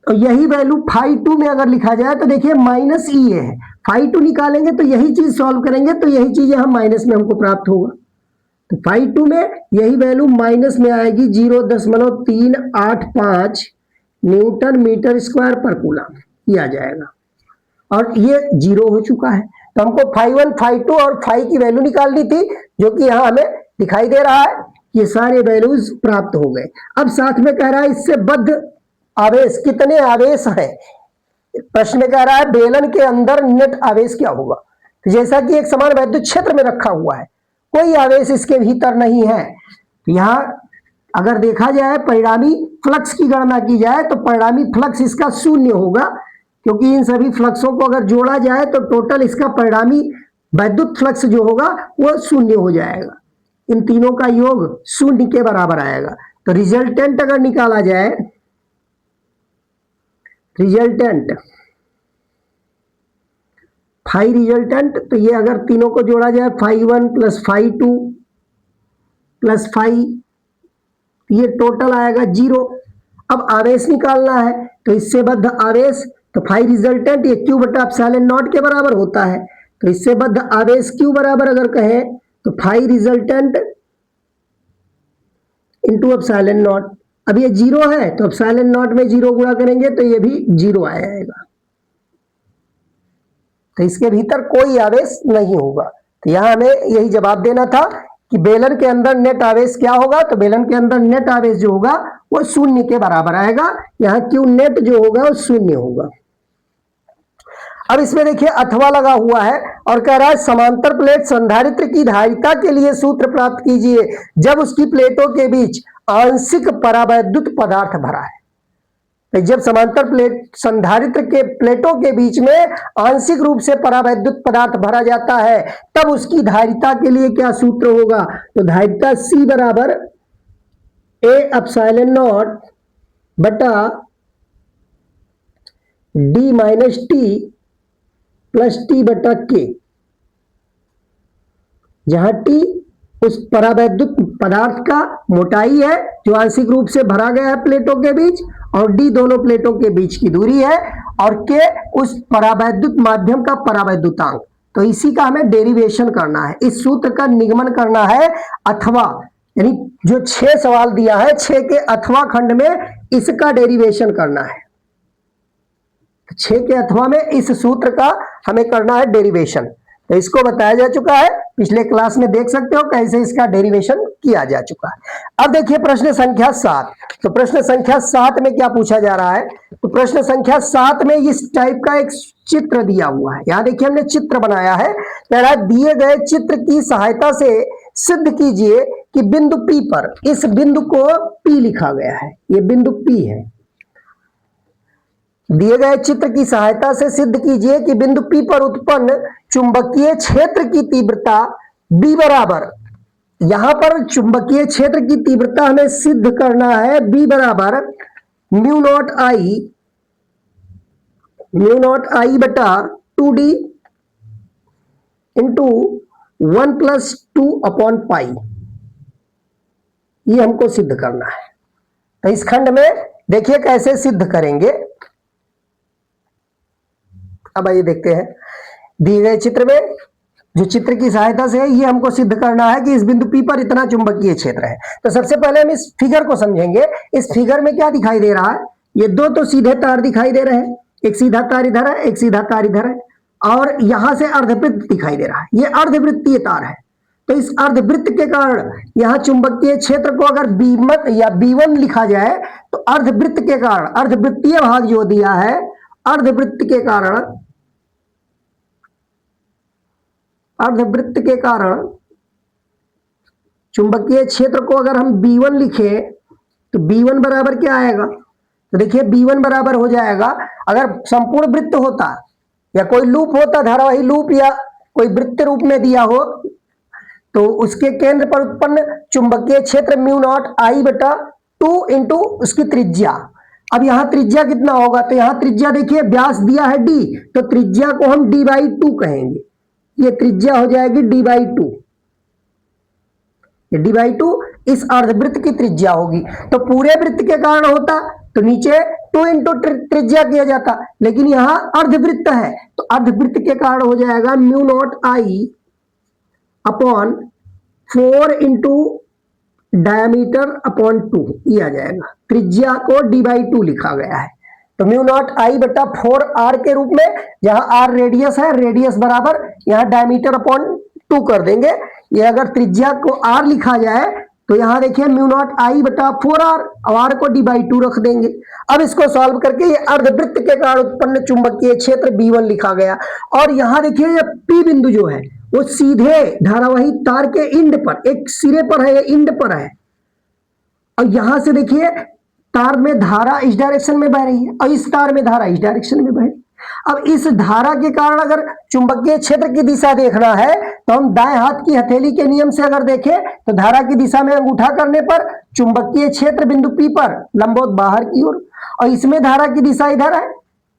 तो यही वैल्यू फाई 2 में अगर लिखा जाए तो देखिए -e है, फाई 2 निकालेंगे तो यही चीज सॉल्व करेंगे तो यही चीज हम माइनस में हमको प्राप्त होगा, तो फाई 2 में यही वैल्यू माइनस में आएगी 0.385 न्यूटन मीटर स्क्वायर पर कूलम, ये आ जाएगा, और ये 0 हो चुका है, तो हमको फाई 1, फाई 2 और फाई की वैल्यू निकालनी थी, जो कि यहाँ हमें दिखाई दे रहा है, ये सारे वैल्यूज प्राप्त हो गए। अब साथ में कह रहा है इससे बद्ध आवेश, कितने आवेश हैं, प्रश्न में कह रहा है बेलन के अंदर नेट आवेश क्या होगा, तो जैसा कि एक समान वैद्युत क्षेत्र में रखा हुआ है, कोई आवेश इसके भीतर नहीं है, तो यहाँ अगर देखा जाए परिणामी फ्लक्स की गणना की जाए तो परिणामी फ्लक्स इसका 0 होगा, क्योंकि इन सभी फ्लक्सों को अगर जोड़ा जाए तो टोटल इसका परिणामी वैद्युत फ्लक्स जो होगा वो 0 हो जाएगा, इन तीनों का योग 0 के बराबर आएगा। तो रिजल्टेंट अगर निकाला जाए, रिजल्टेंट फाई रिजल्टेंट, तो ये अगर तीनों को जोड़ा जाए फाई 1 + फाई 2 + फाई, ये टोटल आएगा 0। अब आवेश निकालना है तो इससे बद्ध आवेश, तो फाई रिजल्टेंट ये Q/ε0 के बराबर होता है, तो इससे बद्ध आवेश Q बराबर अगर कहें तो फाई रिजल्टेंट इंटू ε0, अब ये 0 है तो ε0 में 0 गुणा करेंगे तो ये भी 0 आएगा, तो इसके भीतर कोई आवेश नहीं होगा। तो यहां हमें यही जवाब देना था कि बेलन के अंदर नेट आवेश क्या होगा, तो बेलन के अंदर नेट आवेश जो होगा वो 0 के बराबर आएगा, यहाँ Q नेट जो होगा वो 0 होगा। अब इसमें देखिए अथवा लगा हुआ है और कह रहा है समांतर प्लेट संधारित्र की धारिता के लिए सूत्र प्राप्त कीजिए जब उसकी प्लेटों के बीच आंशिक परावैद्युत पदार्थ भरा है। तो जब समांतर प्लेट संधारित्र के प्लेटों के बीच में आंशिक रूप से परावैद्युत पदार्थ भरा जाता है तब उसकी धारिता के लिए क्या सूत्र होगा, तो धारिता C बराबर A ε0 बटा D minus T plus T बटा के, जहां टी उस परावैद्युत पदार्थ का मोटाई है जो आंशिक रूप से भरा गया है प्लेटों के बीच, और डी दोनों प्लेटों के बीच की दूरी है, और के उस परावैद्युत माध्यम का परावैद्युतांक। तो इसी का हमें डेरिवेशन करना है, इस सूत्र का निगमन करना है, अथवा यानी जो 6 सवाल दिया है 6 के अथवा खंड में इसका डेरिवेशन करना है। 6 के अथवा में इस सूत्र का हमें करना है डेरिवेशन। तो इसको बताया जा चुका है, पिछले क्लास में देख सकते हो कैसे इसका डेरिवेशन किया जा चुका है। अब देखिए प्रश्न संख्या 7। तो प्रश्न संख्या 7 में क्या पूछा जा रहा है? तो प्रश्न संख्या 7 में इस टाइप का एक चित्र दिया हुआ है। यहां देखिए हमने चित्र बनाया है। कह रहा है दिए गए चित्र की सहायता से सिद्ध कीजिए कि बिंदु P पर, इस बिंदु को P लिखा गया है, ये बिंदु P है। दिए गए चित्र की सहायता से सिद्ध कीजिए कि बिंदु P पर उत्पन्न चुंबकीय क्षेत्र की तीव्रता B बराबर, यहां पर चुंबकीय क्षेत्र की तीव्रता हमें सिद्ध करना है B बराबर म्यू नॉट आई बटा 2D इंटू 1+2/पाई, ये हमको सिद्ध करना है। तो इस खंड में देखिए कैसे सिद्ध करेंगे। अब आइए देखते हैं, दिए गए चित्र में जो चित्र की सहायता से है ये हमको सिद्ध करना है कि इस बिंदु P पर इतना चुंबकीय क्षेत्र है। तो सबसे पहले हम इस फिगर को समझेंगे। इस फिगर में क्या दिखाई दे रहा है? ये दो तो सीधे तार दिखाई दे रहे हैं, एक सीधा तार इधर है, एक सीधा तार इधर है, और यहां से अर्धवृत्त दिखाई दे रहा है, ये अर्धवृत्तीय तार है। तो इस अर्धवृत्त के कारण यहां चुंबकीय क्षेत्र को अगर B1 या B1 लिखा जाए तो अर्धवृत्त के कारण, अर्धवृत्तीय भाग जो दिया है, अर्धवृत्त के कारण चुंबकीय क्षेत्र को अगर हम B1 लिखे तो B1 बराबर क्या आएगा? तो देखिए B1 बराबर हो जाएगा, अगर संपूर्ण वृत्त होता या कोई लूप होता, धारावाही लूप या कोई वृत्त रूप में दिया हो, तो उसके केंद्र पर उत्पन्न चुंबकीय क्षेत्र म्यू नॉट आई बटा 2 इंटू उसकी त्रिज्या। अब यहां त्रिज्या कितना होगा? तो यहां त्रिज्या देखिए व्यास दिया है D, तो त्रिज्या को हम D/2 कहेंगे। ये त्रिज्या हो जाएगी D/2, ये D/2 इस अर्धवृत्त की त्रिज्या होगी। तो पूरे वृत्त के कारण होता तो नीचे 2 इंटू त्रिज्या किया जाता, लेकिन यहां अर्धवृत्त है तो अर्धवृत्त के कारण हो जाएगा mu naught I upon 4 into diameter upon 2, ये आ जाएगा। त्रिज्या को D/2 लिखा गया है, तो म्यू नॉट आई बटा 4R के रूप में, जहां R रेडियस है, रेडियस बराबर यहां डायमीटर अपॉन 2 कर देंगे। ये अगर त्रिज्या को R लिखा जाए तो यहां देखिए म्यू नॉट आई बटा 4R, R को D/2 रख देंगे। अब इसको सॉल्व करके ये अर्धवृत्त के कारण उत्पन्न चुंबकीय क्षेत्र B1 लिखा गया, और यहां देखिए ये P बिंदु जो है वो सीधे धारावाही तार के इंड पर, एक सिरे पर है, ये इंड पर है, और यहां से देखिए तार में धारा इस डायरेक्शन में बह रही है और इस तार में धारा इस डायरेक्शन में बह रही है। अब इस धारा के कारण अगर चुंबकीय क्षेत्र की दिशा देखना है तो हम दाएं हाथ की हथेली के नियम से अगर देखें तो धारा की दिशा में अंगूठा करने पर चुंबकीय क्षेत्र बिंदु P पर लंबवत बाहर की ओर, और इसमें धारा की दिशा इधर है।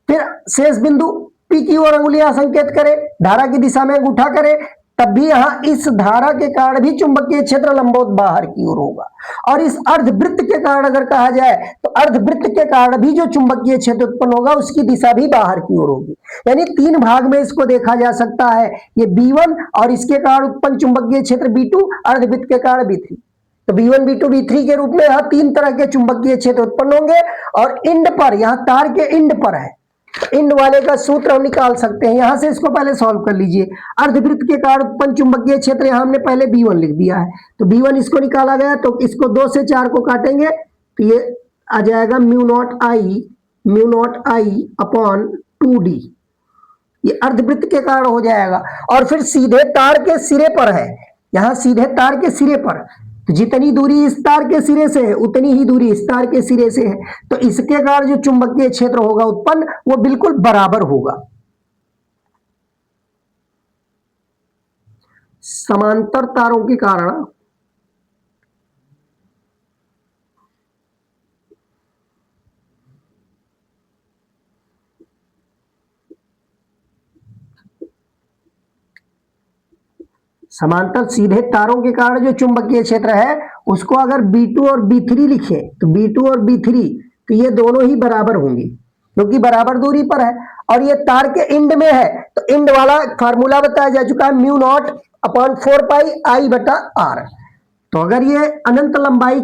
फिर शेष बिंदु P की ओर अंगुलियां संकेत करें, धारा की दिशा में अंगूठा करें, तब भी यहां इस धारा के कारण भी चुंबकीय क्षेत्र लंबवत बाहर की ओर होगा। और इस अर्धवृत्त के कारण अगर कहा जाए तो अर्धवृत्त के कारण भी जो चुंबकीय क्षेत्र उत्पन्न होगा उसकी दिशा भी बाहर की ओर होगी। यानी 3 भाग में इसको देखा जा सकता है, ये B1 और इसके कारण उत्पन्न चुंबकीय क्षेत्र B2, अर्धवृत्त के कारण B3। तो B1, B2, B3 के रूप में यहां 3 तरह के चुंबकीय क्षेत्र उत्पन्न होंगे, और इंड पर, यहां तार के इंड पर है, इंड वाले का सूत्र हम निकाल सकते हैं। यहां से इसको पहले सॉल्व कर लीजिए। अर्धवृत्त के कारण उत्पन्न चुंबकीय क्षेत्र यहां हमने पहले B1 लिख दिया है, तो B1 इसको निकाला गया, तो इसको 2 से 4 को काटेंगे तो ये आ जाएगा mu naught I upon 2D, ये अर्धवृत्त के कारण हो जाएगा। और फिर सीधे तार के सिरे पर है, यहां सीधे तार के सिरे पर, तो जितनी दूरी इस तार के सिरे से है उतनी ही दूरी इस तार के सिरे से है, तो इसके कारण जो चुंबकीय क्षेत्र होगा उत्पन्न वो बिल्कुल बराबर होगा। समांतर तारों के कारण समांतर सीधे तारों के कारण जो चुंबकीय क्षेत्र है उसको अगर B2 और B3 लिखे तो B2 और B3 तो ये दोनों ही बराबर होंगी क्योंकि बराबर दूरी पर है और ये तार के इंड में है तो इंड वाला फार्मूला बताया जा चुका है म्यू नॉट अपॉन 4 पाई आई बटा आर। तो अगर ये अनंत लंबाई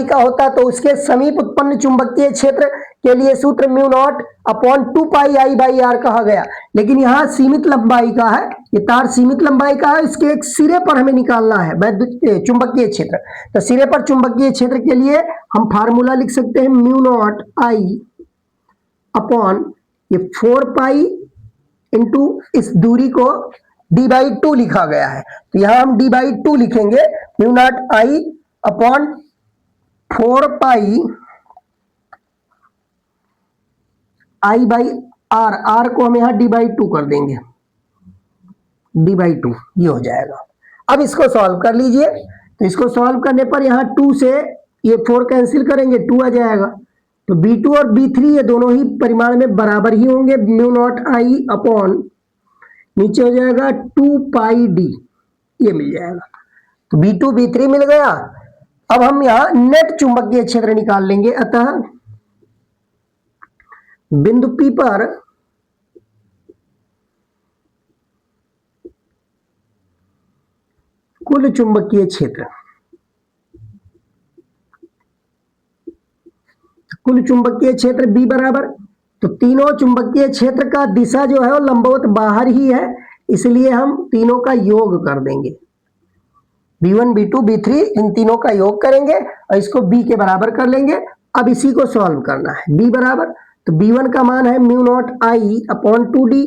का होता तो उसके समीप उत्पन्न चुंबकीय क्षेत्र के लिए सूत्र mu naught upon 2 pi I by R कहा गया, लेकिन यहाँ सीमित लंबाई का है, ये तार सीमित लंबाई का है, इसके एक सिरे पर हमें निकालना है वैद्युत चुंबकीय क्षेत्र। तो सिरे पर चुंबकीय क्षेत्र के लिए हम फार्मूला लिख सकते हैं म्यू नॉट आई अपॉन ये 4 पाई इंटू इस दूरी को d/2 लिखा गया है, तो यहां हम d/2 लिखेंगे mu naught I upon 4 pi I by R, R को हम यहां d/2 कर देंगे, d/2 ये हो जाएगा। अब इसको सॉल्व कर लीजिए, तो इसको सॉल्व करने पर यहां 2 से ये 4 कैंसिल करेंगे, 2 आ जाएगा, तो B2 और B3 ये दोनों ही परिमाण में बराबर ही होंगे, म्यू नॉट आई अपॉन नीचे हो जाएगा 2 पाई डी, ये मिल जाएगा। तो B2 B3 मिल गया। अब हम यहां नेट चुंबकीय क्षेत्र निकाल लेंगे। अतः बिंदु P पर कुल चुंबकीय क्षेत्र, कुल चुंबकीय क्षेत्र B बराबर, तो तीनों चुंबकीय क्षेत्र का दिशा जो है वो लंबवत बाहर ही है, इसलिए हम तीनों का योग कर देंगे, B1 B2 B3 इन तीनों का योग करेंगे और इसको B के बराबर कर लेंगे। अब इसी को सॉल्व करना है, B बराबर, तो B1 का मान है mu naught I upon 2D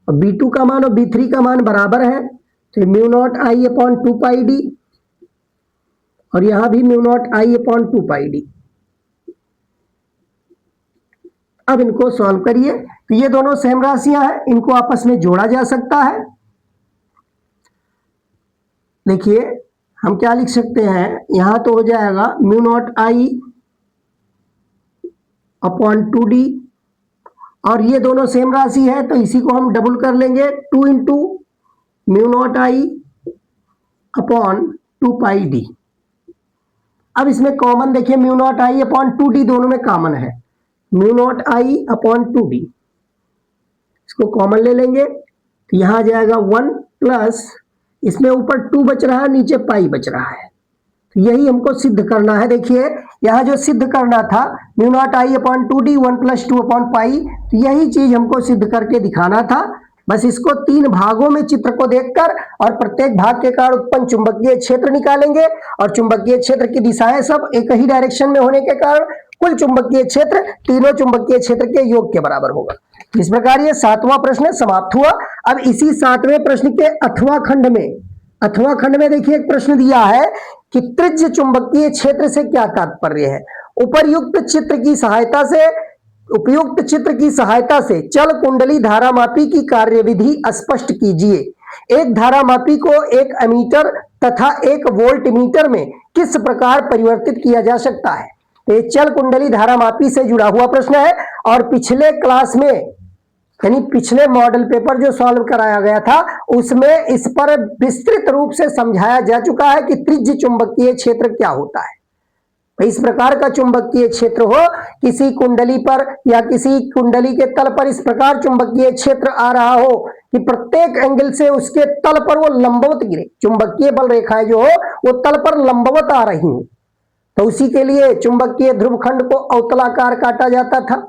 और B2 का मान और B3 का मान बराबर है, तो mu naught I upon 2 pi D और यहां भी mu naught I upon 2 pi D. अब इनको सॉल्व करिए, तो ये दोनों सेम राशियां हैं, इनको आपस में जोड़ा जा सकता है। देखिए हम क्या लिख सकते हैं, यहां तो हो जाएगा mu naught I upon 2D और ये दोनों सेम राशि है तो इसी को हम डबल कर लेंगे, 2 into mu naught I upon 2 pi D. अब इसमें कॉमन देखिए mu naught I upon 2D दोनों में कॉमन है, mu naught I upon 2D, इसको कॉमन ले लेंगे तो यहां आ जाएगा 1 प्लस इसमें ऊपर 2 बच रहा है, नीचे पाई बच रहा है, तो यही हमको सिद्ध करना है। देखिए यहां जो सिद्ध करना था mu naught I upon 2D 1 plus 2 upon pi, तो यही चीज हमको सिद्ध करके दिखाना था। बस इसको 3 भागों में चित्र को देखकर और प्रत्येक भाग के कारण उत्पन्न चुंबकीय क्षेत्र निकालेंगे और चुंबकीय क्षेत्र की दिशाएं सब एक ही डायरेक्शन में होने के कारण कुल चुंबकीय क्षेत्र तीनों चुंबकीय क्षेत्र के योग के बराबर होगा। इस प्रकार ये 7वां प्रश्न समाप्त हुआ। अब इसी 7वें प्रश्न के 8वां खंड में देखिए एक प्रश्न दिया है कि त्रिज्य चुंबकीय क्षेत्र से क्या तात्पर्य है। उपयुक्त चित्र की सहायता से चल कुंडली धारामापी की कार्यविधि स्पष्ट कीजिए। एक धारामापी को एक एमीटर तथा एक वोल्टमीटर में किस प्रकार परिवर्तित किया जा सकता है। ये चल कुंडली धारामापी से जुड़ा हुआ प्रश्न है और पिछले क्लास में यानी पिछले मॉडल पेपर जो सॉल्व कराया गया था उसमें इस पर विस्तृत रूप से समझाया जा चुका है कि त्रिज्य चुंबकीय क्षेत्र क्या होता है। इस प्रकार का चुंबकीय क्षेत्र हो, किसी कुंडली पर या किसी कुंडली के तल पर इस प्रकार चुंबकीय क्षेत्र आ रहा हो कि प्रत्येक एंगल से उसके तल पर वो लंबवत गिरे, चुंबकीय बल रेखाएं जो हो वो तल पर लंबवत आ रही हो, तो उसी के लिए चुंबकीय ध्रुवखंड को अवतलाकार काटा जाता था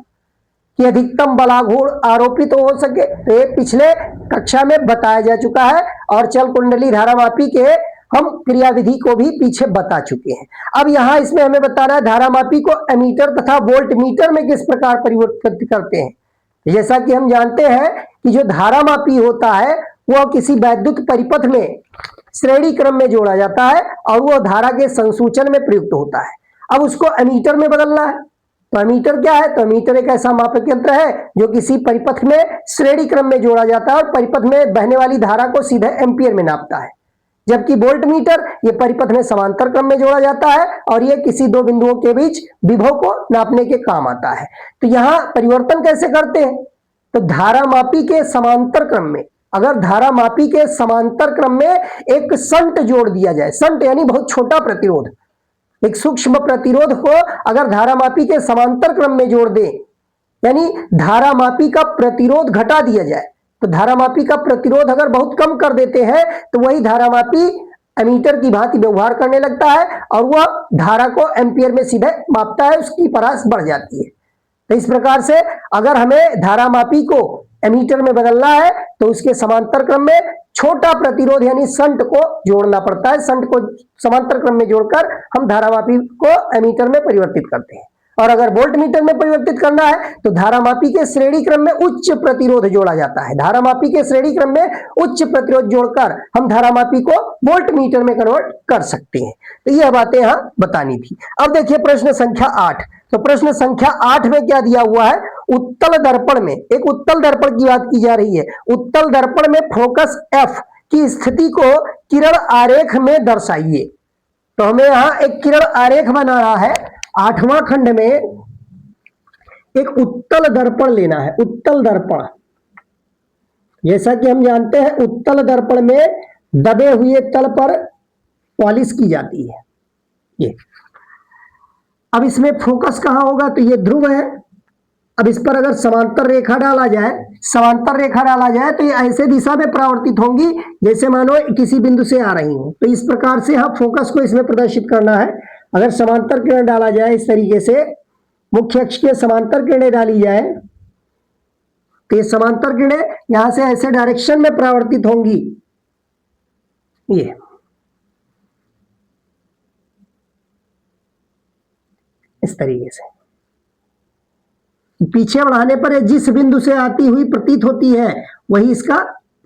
कि अधिकतम बलाघूर्ण आरोपित हो सके। तो ये पिछले कक्षा में बताया जा चुका है और चल कुंडली धारामापी के हम क्रियाविधि को भी पीछे बता चुके हैं। अब यहाँ इसमें हमें बताना है धारामापी को एमीटर तथा वोल्टमीटर में किस प्रकार परिवर्तित करते हैं। जैसा कि हम जानते हैं कि जो धारामापी होता है वह किसी वैद्युत परिपथ में श्रेणी क्रम में जोड़ा जाता है और वह धारा के संसूचन में प्रयुक्त होता है। अब उसको एमीटर में बदलना है, तो एमीटर क्या है, तो एमीटर एक ऐसा मापक यंत्र है जो किसी परिपथ में श्रेणी क्रम में जोड़ा जाता है और परिपथ में बहने वाली धारा को सीधे एम्पियर में नापता है। जबकि वोल्टमीटर ये परिपथ में समांतर क्रम में जोड़ा जाता है और ये किसी दो बिंदुओं के बीच विभव को नापने के काम आता है। तो यहाँ परिवर्तन कैसे करते हैं, तो धारामापी के समांतर क्रम में अगर धारामापी के समांतर क्रम में एक संट जोड़ दिया जाए, संट यानी बहुत छोटा प्रतिरोध, एक सूक्ष्म प्रतिरोध को अगर धारामापी के समांतर क्रम में जोड़ दे, यानी धारामापी का प्रतिरोध घटा दिया जाए, तो धारामापी का प्रतिरोध अगर बहुत कम कर देते हैं तो वही धारामापी एमीटर की भांति व्यवहार करने लगता है और वह धारा को एम्पियर में सीधे मापता है, उसकी परास बढ़ जाती है। तो इस प्रकार से अगर हमें धारामापी को एमीटर में बदलना है तो उसके समांतर क्रम में छोटा प्रतिरोध यानी संट को जोड़ना पड़ता है। संट को समांतर क्रम में जोड़कर हम धारामापी को एमीटर में परिवर्तित करते हैं। और अगर वोल्ट मीटर में परिवर्तित करना है तो धारामापी के श्रेणी क्रम में उच्च प्रतिरोध जोड़ा जाता है। धारामापी के श्रेणी क्रम में उच्च प्रतिरोध जोड़कर हम धारामापी को वोल्ट मीटर में कन्वर्ट कर सकते हैं। तो यह बातें यहां बतानी थी। अब देखिए प्रश्न संख्या 8। तो प्रश्न संख्या 8 में क्या दिया हुआ है, उत्तल दर्पण में, एक उत्तल दर्पण की बात की जा रही है। उत्तल दर्पण में फोकस F की स्थिति को किरण आरेख में दर्शाइए। तो हमें यहां एक किरण आरेख बनाना है। 8वां खंड में एक उत्तल दर्पण लेना है। उत्तल दर्पण, जैसा कि हम जानते हैं उत्तल दर्पण में दबे हुए तल पर पॉलिश की जाती है। ये अब इसमें फोकस कहां होगा, तो ये ध्रुव है। अब इस पर अगर समांतर रेखा डाला जाए, समांतर रेखा डाला जाए तो ये ऐसे दिशा में परावर्तित होंगी जैसे मानो किसी बिंदु से आ रही हो। तो इस प्रकार से हम फोकस को इसमें प्रदर्शित करना है। अगर समांतर किरण डाला जाए इस तरीके से, मुख्य अक्ष के समांतर किरणें डाली जाए तो ये समांतर किरणें यहां से ऐसे डायरेक्शन में परावर्तित होंगी। ये इस तरीके से पीछे बढ़ाने पर जिस बिंदु से आती हुई प्रतीत होती है वही इसका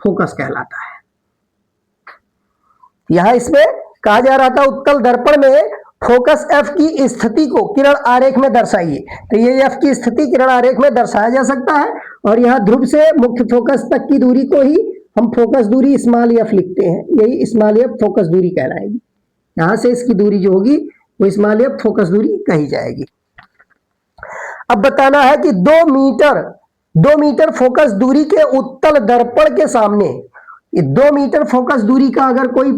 फोकस कहलाता है। यहां इसमें कहा जा रहा था उत्तल दर्पण में फोकस F की स्थिति को किरण आरेख में दर्शाइए। तो ये F की स्थिति किरण आरेख में दर्शाया जा सकता है और यहां ध्रुव से मुख्य फोकस तक की दूरी को ही हम फोकस दूरी स्मॉल f लिखते हैं। यही स्मॉल f फोकस दूरी कहलाएगी। यहां से इसकी दूरी जो होगी वो स्मॉल f फोकस दूरी कही जाएगी। अब बताना है कि 2 मीटर फोकस दूरी के उत्तल दर्पण के सामने, ये 2 मीटर फोकस दूरी का अगर कोई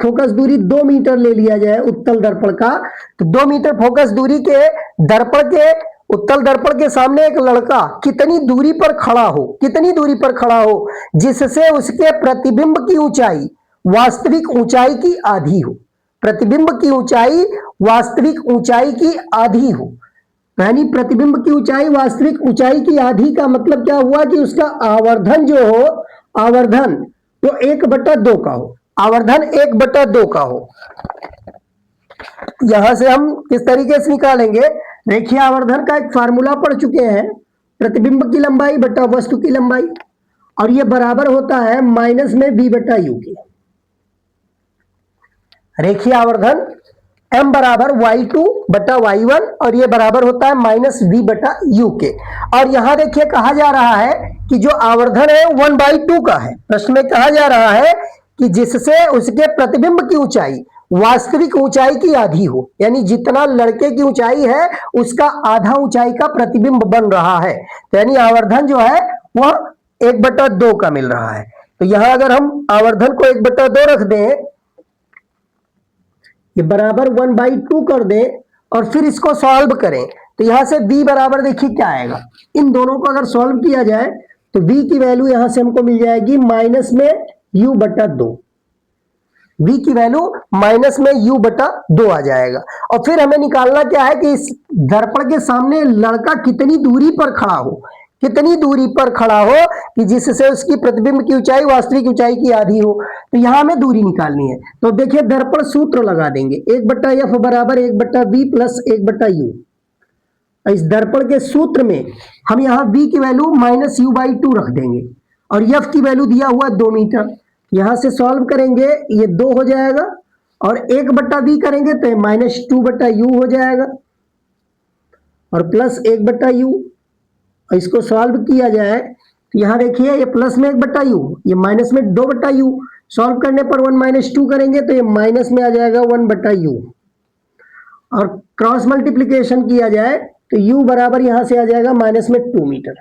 फोकस दूरी 2 मीटर ले लिया जाए उत्तल दर्पण का, तो 2 मीटर फोकस दूरी के दर्पण के उत्तल दर्पण के सामने एक लड़का कितनी दूरी पर खड़ा हो, कितनी दूरी पर खड़ा हो जिससे उसके प्रतिबिंब की ऊंचाई वास्तविक ऊंचाई की आधी हो। प्रतिबिंब की ऊंचाई वास्तविक ऊंचाई की आधी हो, यानी प्रतिबिंब की ऊंचाई वास्तविक ऊंचाई की आधी का मतलब क्या हुआ कि उसका आवर्धन जो हो, आवर्धन तो 1/2 का हो, आवर्धन 1/2 का हो। यहां से हम किस तरीके से निकालेंगे, रेखीय आवर्धन का एक फार्मूला पढ़ चुके हैं, प्रतिबिंब की लंबाई बटा वस्तु की लंबाई, और यह बराबर होता है माइनस में v/u के। रेखीय आवर्धन m बराबर y2 बटा y1 और ये बराबर होता है माइनस v/u के। और यहां देखिए कहा जा रहा है कि जो आवर्धन है 1/2 का है। प्रश्न में कहा जा रहा है कि जिससे उसके प्रतिबिंब की ऊंचाई वास्तविक ऊंचाई की आधी हो, यानी जितना लड़के की ऊंचाई है उसका आधा ऊंचाई का प्रतिबिंब बन रहा है। तो यानी आवर्धन जो है वह 1/2 का मिल रहा है। तो यहां अगर हम आवर्धन को 1/2 रख दें, ये बराबर 1/2 कर दें और फिर इसको सॉल्व करें, तो यहां से v बराबर देखिए क्या आएगा। इन दोनों को अगर सॉल्व किया जाए तो v की वैल्यू यहां से हमको मिल जाएगी माइनस में u/2। v की वैल्यू माइनस में u/2 आ जाएगा। और फिर हमें निकालना क्या है कि इस दर्पण के सामने लड़का कितनी दूरी पर खड़ा हो, कितनी दूरी पर खड़ा हो कि जिससे उसकी प्रतिबिंब की ऊंचाई वास्तविक ऊंचाई की आधी हो। तो यहां हमें दूरी निकालनी है। तो देखिए दर्पण सूत्र लगा देंगे, 1/f बराबर 1/v प्लस 1/u। इस दर्पण के सूत्र में हम यहां v की वैल्यू माइनस u/2 रख देंगे और f की वैल्यू दिया हुआ 2 मीटर। यहां से सॉल्व करेंगे, ये 2 हो जाएगा और 1/v करेंगे तो माइनस 2/u हो जाएगा और प्लस 1/u। इसको सॉल्व किया जाए तो यहां देखिए ये प्लस में 1/u, ये माइनस में 2/u। सॉल्व करने पर 1 - 2 करेंगे तो ये माइनस में आ जाएगा 1/u और क्रॉस मल्टीप्लीकेशन किया जाए तो u बराबर यहां से आ जाएगा माइनस में 2 मीटर।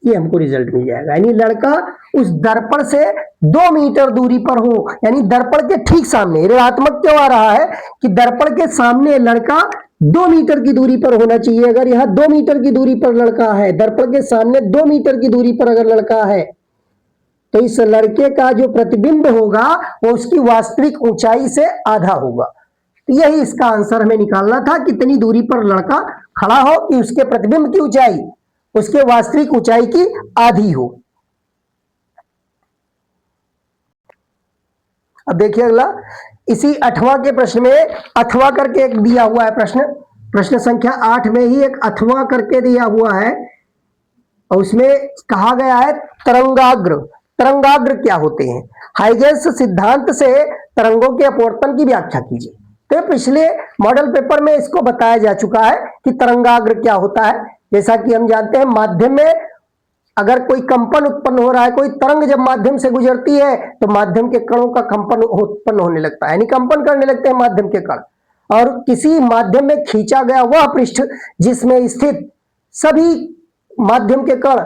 ये हमको रिजल्ट मिल जाएगा। यानी लड़का उस दर्पण से 2 मीटर दूरी पर हो, यानी दर्पण के ठीक सामने। ऋणात्मक क्यों आ रहा है कि दर्पण के सामने लड़का 2 मीटर की दूरी पर होना चाहिए। अगर यहाँ 2 मीटर की दूरी पर लड़का है, दर्पण के सामने 2 मीटर की दूरी पर अगर लड़का है, तो इस लड़के का जो प्रतिबिंब होगा वो उसकी वास्तविक ऊंचाई से आधा होगा। तो यही इसका आंसर हमें निकालना था, कितनी दूरी पर लड़का खड़ा हो कि उसके प्रतिबिंब की ऊंचाई उसके वास्तविक ऊंचाई की आधी हो। अब देखिए अगला, इसी 8वां के प्रश्न में अथवा करके एक दिया हुआ है प्रश्न संख्या 8 में ही एक अथवा करके दिया हुआ है और उसमें कहा गया है तरंगाग्र। तरंगाग्र क्या होते हैं? हाइगेंस सिद्धांत से तरंगों के अपवर्तन की व्याख्या कीजिए। तो पिछले मॉडल पेपर में इसको बताया जा चुका है कि तरंगाग्र क्या होता है। जैसा कि हम जानते हैं माध्यम में अगर कोई कंपन उत्पन्न हो रहा है, कोई तरंग जब माध्यम से गुजरती है तो माध्यम के कणों का कंपन उत्पन्न होने लगता है, यानी कंपन करने लगते हैं माध्यम के कण। और किसी माध्यम में खींचा गया वह पृष्ठ जिसमें स्थित सभी माध्यम के कण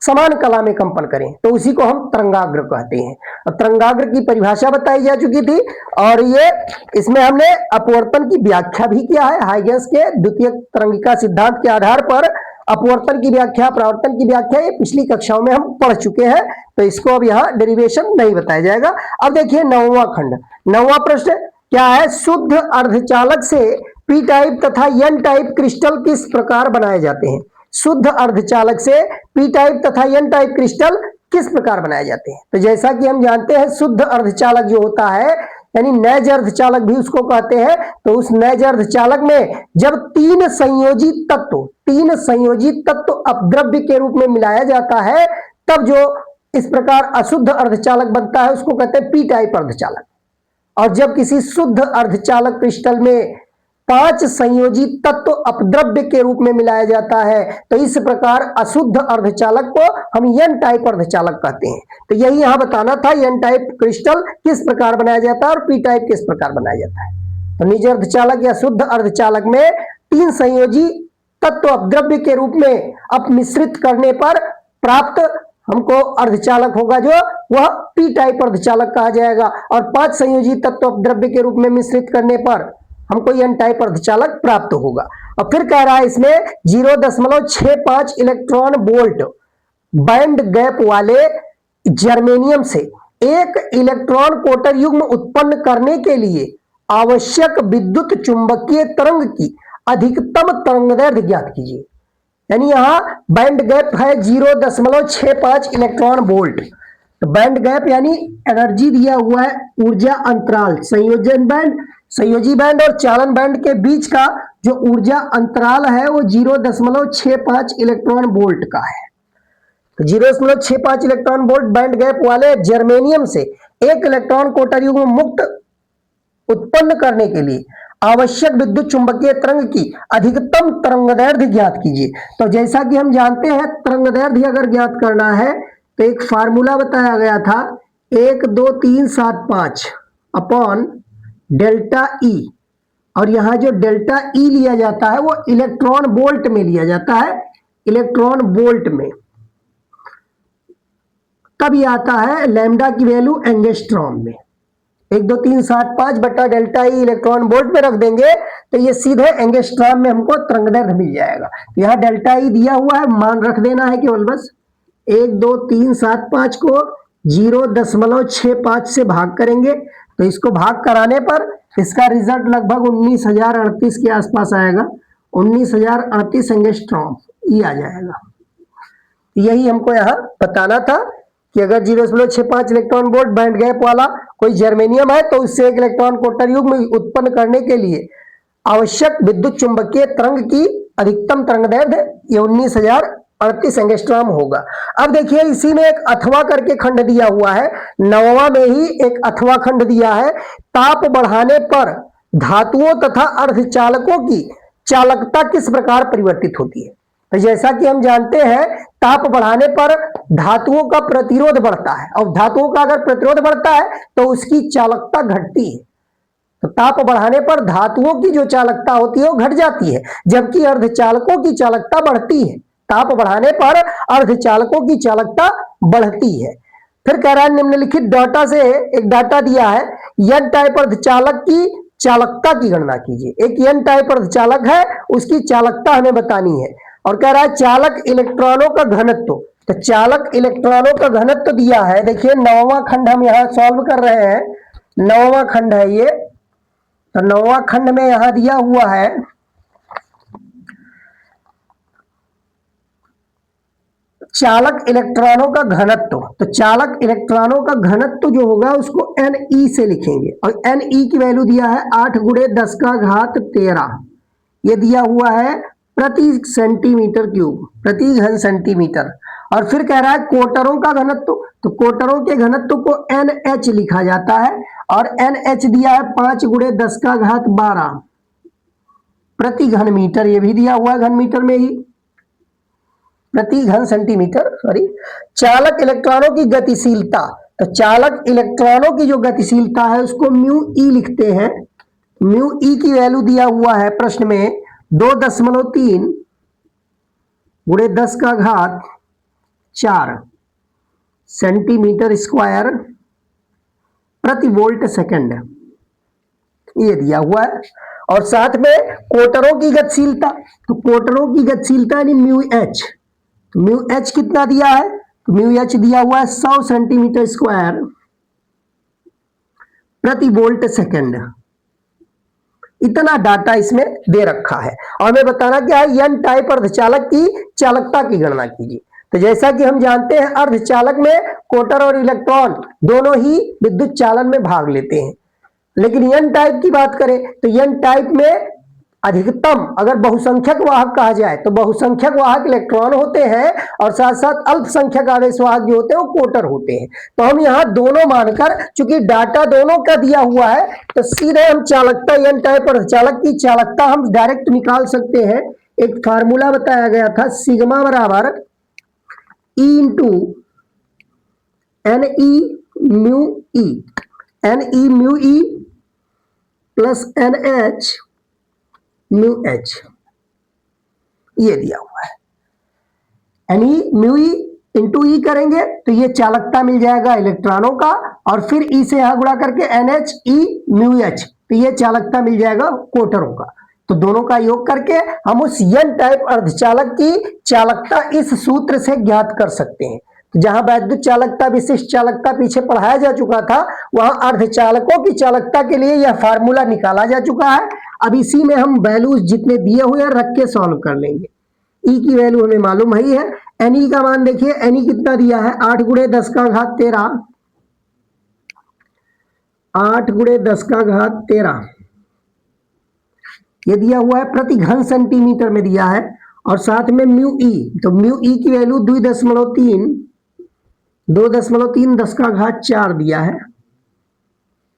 समान कला में कंपन करें तो उसी को हम तरंगाग्र कहते हैं। और तरंगाग्र की परिभाषा बताई जा चुकी थी और ये इसमें हमने अपवर्तन की व्याख्या भी किया है। हाइगेंस के द्वितीय तरंगिका सिद्धांत के आधार पर अपवर्तन की व्याख्या, परावर्तन की व्याख्या ये पिछली कक्षाओं में हम पढ़ चुके हैं, तो इसको अब यहाँ डेरिवेशन नहीं बताया जाएगा। अब देखिए 9वां खंड, 9वां प्रश्न क्या है? शुद्ध अर्धचालक से पी टाइप तथा एन टाइप क्रिस्टल किस प्रकार बनाए जाते हैं? शुद्ध अर्धचालक से पी टाइप तथा एन टाइप क्रिस्टल किस प्रकार बनाए जाते हैं? तो जैसा कि हम जानते हैं शुद्ध अर्धचालक जो होता है यानी नैज अर्धचालक भी उसको कहते हैं, तो उस नैज अर्धचालक में जब 3 संयोजित तत्व अपद्रव्य के रूप में मिलाया जाता है तब जो इस प्रकार अशुद्ध अर्धचालक बनता है उसको कहते हैं पी टाइप अर्धचालक। और जब किसी शुद्ध अर्धचालक क्रिस्टल में 5 संयोजित तत्व अपद्रव्य के रूप में मिलाया जाता है तो इस प्रकार अशुद्ध अर्धचालक को हम एन टाइप अर्धचालक कहते हैं। तो यही यहां बताना था एन टाइप क्रिस्टल किस प्रकार बनाया जाता है और पी टाइप किस प्रकार बनाया जाता है। तो निज अर्धचालक या शुद्ध अर्धचालक में 3 संयोजी तत्व अपद्रव्य के रूप में अपमिश्रित करने पर प्राप्त हमको अर्धचालक होगा जो वह पी टाइप अर्धचालक कहा जाएगा, और 5 संयोजी तत्व अपद्रव्य के रूप में मिश्रित करने पर हमको एन टाइप अर्धचालक प्राप्त होगा। और फिर कह रहा है इसमें 0.65 इलेक्ट्रॉन वोल्ट बैंड गैप वाले जर्मेनियम से एक इलेक्ट्रॉन कोटर युग्म उत्पन्न करने के लिए आवश्यक विद्युत चुंबकीय तरंग की अधिकतम तरंगदैर्घ्य ज्ञात कीजिए। यानी यहां बैंड गैप है 0.65 इलेक्ट्रॉन वोल्ट। तो बैंड गैप यानी एनर्जी दिया हुआ है, ऊर्जा अंतराल, संयोजी बैंड और चालन बैंड के बीच का जो ऊर्जा अंतराल है वो 0.65 इलेक्ट्रॉन वोल्ट का है। तो 0.65 इलेक्ट्रॉन वोल्ट बैंड गैप वाले जर्मेनियम से एक इलेक्ट्रॉन कोटर युग्म मुक्त उत्पन्न करने के लिए आवश्यक विद्युत चुंबकीय तरंग की अधिकतम तरंगदैर्घ्य ज्ञात कीजिए। तो जैसा कि हम जानते हैं तरंगदैर्घ्य अगर ज्ञात करना है तो एक फार्मूला बताया गया था 12375 अपॉन डेल्टा ई, और यहां जो डेल्टा ई लिया जाता है वो इलेक्ट्रॉन वोल्ट में लिया जाता है, इलेक्ट्रॉन वोल्ट में। तब ये आता है लैम्डा की वैल्यू एंगस्ट्रॉम में। 12375 बटा डेल्टा ई इलेक्ट्रॉन वोल्ट में रख देंगे तो ये सीधे एंगस्ट्रॉम में हमको तरंगदैर्घ्य मिल जाएगा। यहाँ डेल्टा ई दिया हुआ है, मान रख देना है केवल बस। 12375 को 0.65 से भाग करेंगे तो इसको भाग कराने पर इसका रिजल्ट लगभग 19,038 के आसपास आएगा। 19,038 एंगस्ट्रॉम ये आ जाएगा। यही हमको यहाँ बताना था कि अगर 0.65 इलेक्ट्रॉन वोल्ट बैंड गैप वाला कोई जर्मेनियम है तो उससे एक इलेक्ट्रॉन कोटर युग्म उत्पन्न करने के लिए आवश्यक विद्युत चुंबकीय तरंग की अधिकतम तरंगदैर्घ्य ये 19,038 एंगस्ट्रॉम होगा। अब देखिए इसी में एक अथवा करके खंड दिया हुआ है, 9वां में ही एक अथवा खंड दिया है। ताप बढ़ाने पर धातुओं तथा अर्धचालकों की चालकता किस प्रकार परिवर्तित होती है? तो जैसा कि हम जानते हैं ताप बढ़ाने पर धातुओं का प्रतिरोध बढ़ता है, और धातुओं का अगर प्रतिरोध बढ़ता है तो उसकी चालकता घटती है। तो ताप बढ़ाने पर धातुओं की जो चालकता होती है वो घट जाती है, जबकि अर्धचालकों की चालकता बढ़ती है। ताप बढ़ाने पर अर्धचालकों की चालकता बढ़ती है। फिर कह रहा है निम्नलिखित डाटा से एक डाटा दिया है, एन टाइप अर्धचालक की चालकता की गणना कीजिए। एक एन टाइप अर्धचालक है, उसकी चालकता हमें बतानी है। और कह रहा है चालक इलेक्ट्रॉनों का घनत्व, तो चालक इलेक्ट्रॉनों का घनत्व दिया है। देखिए 9वां खंड हम यहां सॉल्व कर रहे हैं, 9वां खंड है ये। तो 9वां खंड में यहां दिया हुआ है चालक इलेक्ट्रॉनों का घनत्व। तो चालक इलेक्ट्रॉनों का घनत्व जो होगा उसको Ne से लिखेंगे, और Ne की वैल्यू दिया है 8 × 10⁻13। ये दिया हुआ है प्रति सेंटीमीटर क्यूब, प्रति घन सेंटीमीटर। और फिर कह रहा है कोटरों का घनत्व, तो कोटरों के घनत्व को NH लिखा जाता है, और NH दिया है 5 × 10⁻12 प्रति घन मीटर। ये भी दिया हुआ है घन मीटर में ही, प्रति घन सेंटीमीटर, सॉरी। चालक इलेक्ट्रॉनों की गतिशीलता, तो चालक इलेक्ट्रॉनों की जो गतिशीलता है उसको μe लिखते हैं। μe की वैल्यू दिया हुआ है प्रश्न में 2.3 × 10⁻4 सेंटीमीटर स्क्वायर प्रति वोल्ट सेकंड, ये दिया हुआ है। और साथ में कोटरों की गतिशीलता, तो कोटरों की गतिशीलता यानी μh, तो μh कितना दिया है, तो μh दिया हुआ है 100 सेंटीमीटर स्क्वायर प्रति वोल्ट सेकंड। इतना डाटा इसमें दे रखा है, और हमें बताना क्या है, एन टाइप अर्धचालक की चालकता की गणना कीजिए। तो जैसा कि हम जानते हैं अर्धचालक में कोटर और इलेक्ट्रॉन दोनों ही विद्युत चालन में भाग लेते हैं, लेकिन एन टाइप की बात करें तो एन टाइप में अधिकतम अगर बहुसंख्यक वाहक कहा जाए तो बहुसंख्यक वाहक इलेक्ट्रॉन होते हैं, और साथ साथ अल्पसंख्यक आवेश वाहक जो होते हैं वो कोटर होते हैं। तो हम यहाँ दोनों मानकर, चूंकि डाटा दोनों का दिया हुआ है, तो सीधे हम चालकता एन टाइप अर्धचालक की चालकता हम डायरेक्ट निकाल सकते हैं। एक फार्मूला बताया गया था, सिग्मा बराबर E × Ne μe, Ne μe plus NH μh, ये दिया हुआ है। Ne μe × E करेंगे तो ये चालकता मिल जाएगा इलेक्ट्रॉनों का, और फिर E से यहां गुणा करके NHE μh, तो ये चालकता मिल जाएगा कोटरों का। तो दोनों का योग करके हम उस एन टाइप अर्धचालक की चालकता इस सूत्र से ज्ञात कर सकते हैं। तो जहां वैद्युत चालकता, विशिष्ट चालकता पीछे पढ़ाया जा चुका था, वहां अर्धचालकों की चालकता के लिए यह फार्मूला निकाला जा चुका है। अब इसी में हम वैल्यूज जितने दिए हुए हैं रख के सॉल्व कर लेंगे। ई की वैल्यू हमें मालूम ही है। एनई का मान देखिए, एनई कितना दिया है 8 × 10⁻13, 8 × 10⁻13 ये दिया हुआ है, प्रति घन सेंटीमीटर में दिया है। और साथ में μe, तो μe की वैल्यू 2.3 10⁻4 दिया है,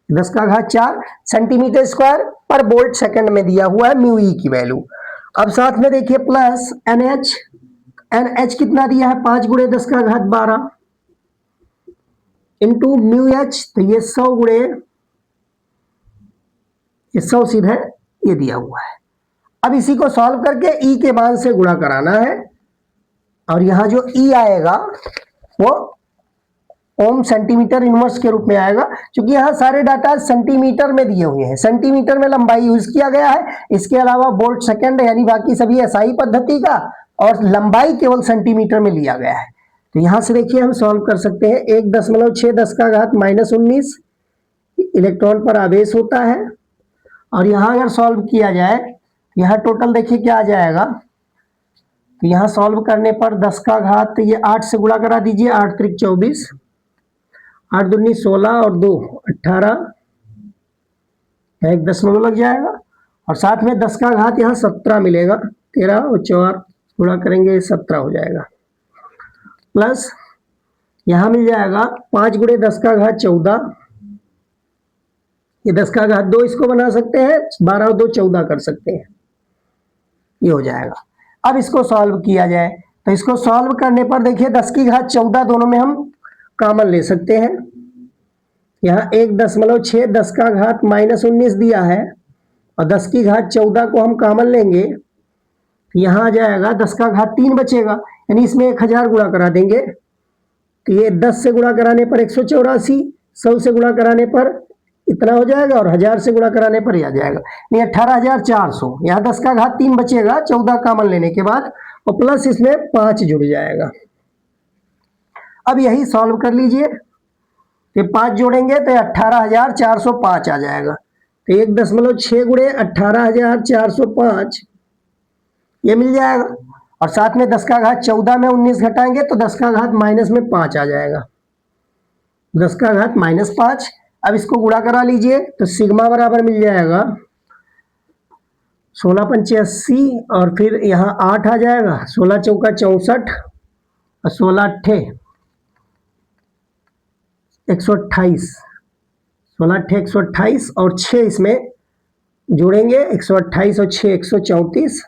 10⁻4 सेंटीमीटर स्क्वायर पर वोल्ट सेकंड में दिया हुआ है μe की वैल्यू। अब साथ में देखिए प्लस NH, NH कितना दिया है 5 × 10⁻12 इंटू μh, तो ये 100 सीधा ये दिया हुआ है। अब इसी को सॉल्व करके E के मान से गुणा कराना है, और यहां जो E आएगा वो ओम सेंटीमीटर इनवर्स के रूप में आएगा, क्योंकि यहाँ सारे डाटा सेंटीमीटर में दिए हुए हैं। सेंटीमीटर में लंबाई यूज किया गया है, इसके अलावा वोल्ट सेकंड यानी बाकी सभी एसआई पद्धति का, और लंबाई केवल सेंटीमीटर में लिया गया है। तो यहां से देखिए हम सॉल्व कर सकते हैं। 1.6 10⁻−19 इलेक्ट्रॉन पर आवेश होता है, और यहां अगर सॉल्व किया जाए, यहाँ टोटल देखिए क्या आ जाएगा। तो यहाँ सॉल्व करने पर 10 का घात, तो ये 8 से गुणा करा दीजिए, 8 × 3 = 24, 8 दूनी 16 और 2 18, एक दशमलव लग जाएगा। और साथ में 10 का घात यहाँ 17 मिलेगा, 13 और 4 गुणा करेंगे 17 हो जाएगा। प्लस यहाँ मिल जाएगा 5 × 10⁻14, ये 10 का घात 2 इसको बना सकते हैं, 12 और 2 14 कर सकते हैं, ये हो जाएगा। अब इसको सॉल्व किया जाए, तो इसको सॉल्व करने पर देखिए 10 की घात 14 दोनों में हम कॉमन ले सकते हैं। यहाँ 1.6 10 का घात -19 दिया है, और 10 की घात 14 को हम कॉमन लेंगे यहाँ आ जाएगा 10 का घात 3 बचेगा, यानी इसमें 1000 गुणा करा देंगे तो ये 10 से गुणा कराने पर 184, 100 से गुणा कराने पर इतना हो जाएगा और 1000 से गुणा कराने पर आ जाएगा, नहीं 18400। यहाँ 10 का घात 3 बचेगा 14 कॉमन लेने के बाद, और प्लस इसमें 5 जुड़ जाएगा। अब यही सॉल्व कर लीजिए, तो 5 जोड़ेंगे तो 18405 आ जाएगा। तो 1.6 गुणे 18405 ये मिल जाएगा, और साथ में 10 का घात 14 में 19 घटाएंगे तो 10 का घात माइनस में 5 आ जाएगा, 10 का घात -5। अब इसको गुणा करा लीजिए तो सिग्मा बराबर मिल जाएगा 16 पंचे 80, और फिर यहाँ 8 आ जाएगा, 16 चौका 64 और 16 अट्ठे 128, 16 अट्ठे 128 और 6 इसमें जोड़ेंगे, 128 और 6 134,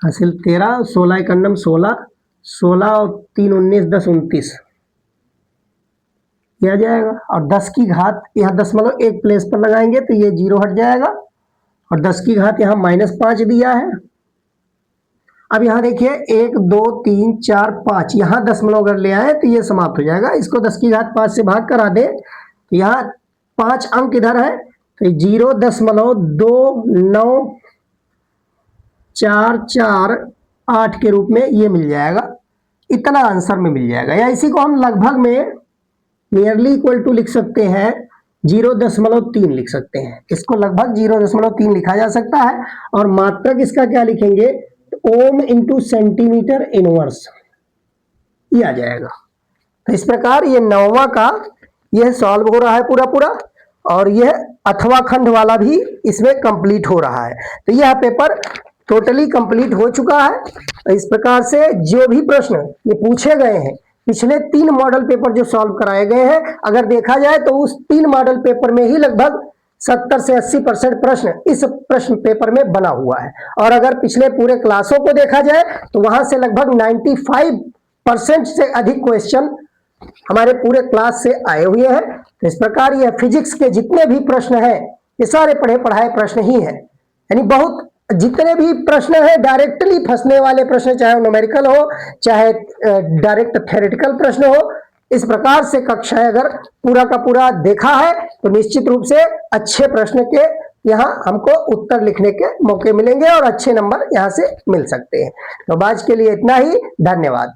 हासिल 13, 16 एकन्नम 16, 16 और 3 19, 10 29 ये आ जाएगा। और 10 की घात यहाँ दशमलव एक प्लेस पर लगाएंगे तो ये 0 हट जाएगा, और 10 की घात यहाँ -5 दिया है। अब यहाँ देखिए 1 2 3 4 5, यहाँ दशमलव अगर ले आए तो ये समाप्त हो जाएगा। इसको 10 की घात 5 से भाग करा दे तो यहाँ 5 अंक इधर है तो 0.2948 के रूप में ये मिल जाएगा, इतना आंसर में मिल जाएगा। या इसी को हम लगभग में नियरली इक्वल टू लिख सकते हैं 0.3 लिख सकते हैं, इसको लगभग 0.3 लिखा जा सकता है। और मात्रक इसका क्या लिखेंगे, ओम इंटू सेंटीमीटर इनवर्स, ये आ जाएगा। तो इस प्रकार ये 9वां का यह सॉल्व हो रहा है पूरा, और यह अथवा खंड वाला भी इसमें कंप्लीट हो रहा है। तो यह पेपर टोटली कंप्लीट हो चुका है। तो इस प्रकार से जो भी प्रश्न ये पूछे गए हैं, पिछले 3 मॉडल पेपर जो सॉल्व कराए गए हैं, अगर देखा जाए तो उस 3 मॉडल पेपर में ही लगभग 70 से 80% प्रश्न इस प्रश्न पेपर में बना हुआ है। और अगर पिछले पूरे क्लासों को देखा जाए तो वहां से लगभग 95% से अधिक क्वेश्चन हमारे पूरे क्लास से आए हुए हैं। तो इस प्रकार यह फिजिक्स के जितने भी प्रश्न हैं ये सारे पढ़े पढ़ाए प्रश्न ही हैं, यानी बहुत जितने भी प्रश्न हैं डायरेक्टली फंसने वाले प्रश्न, चाहे न्यूमेरिकल हो चाहे डायरेक्ट थ्योरेटिकल प्रश्न हो, इस प्रकार से कक्षाएं अगर पूरा का पूरा देखा है तो निश्चित रूप से अच्छे प्रश्न के यहाँ हमको उत्तर लिखने के मौके मिलेंगे और अच्छे नंबर यहाँ से मिल सकते हैं। तो आज के लिए इतना ही, धन्यवाद।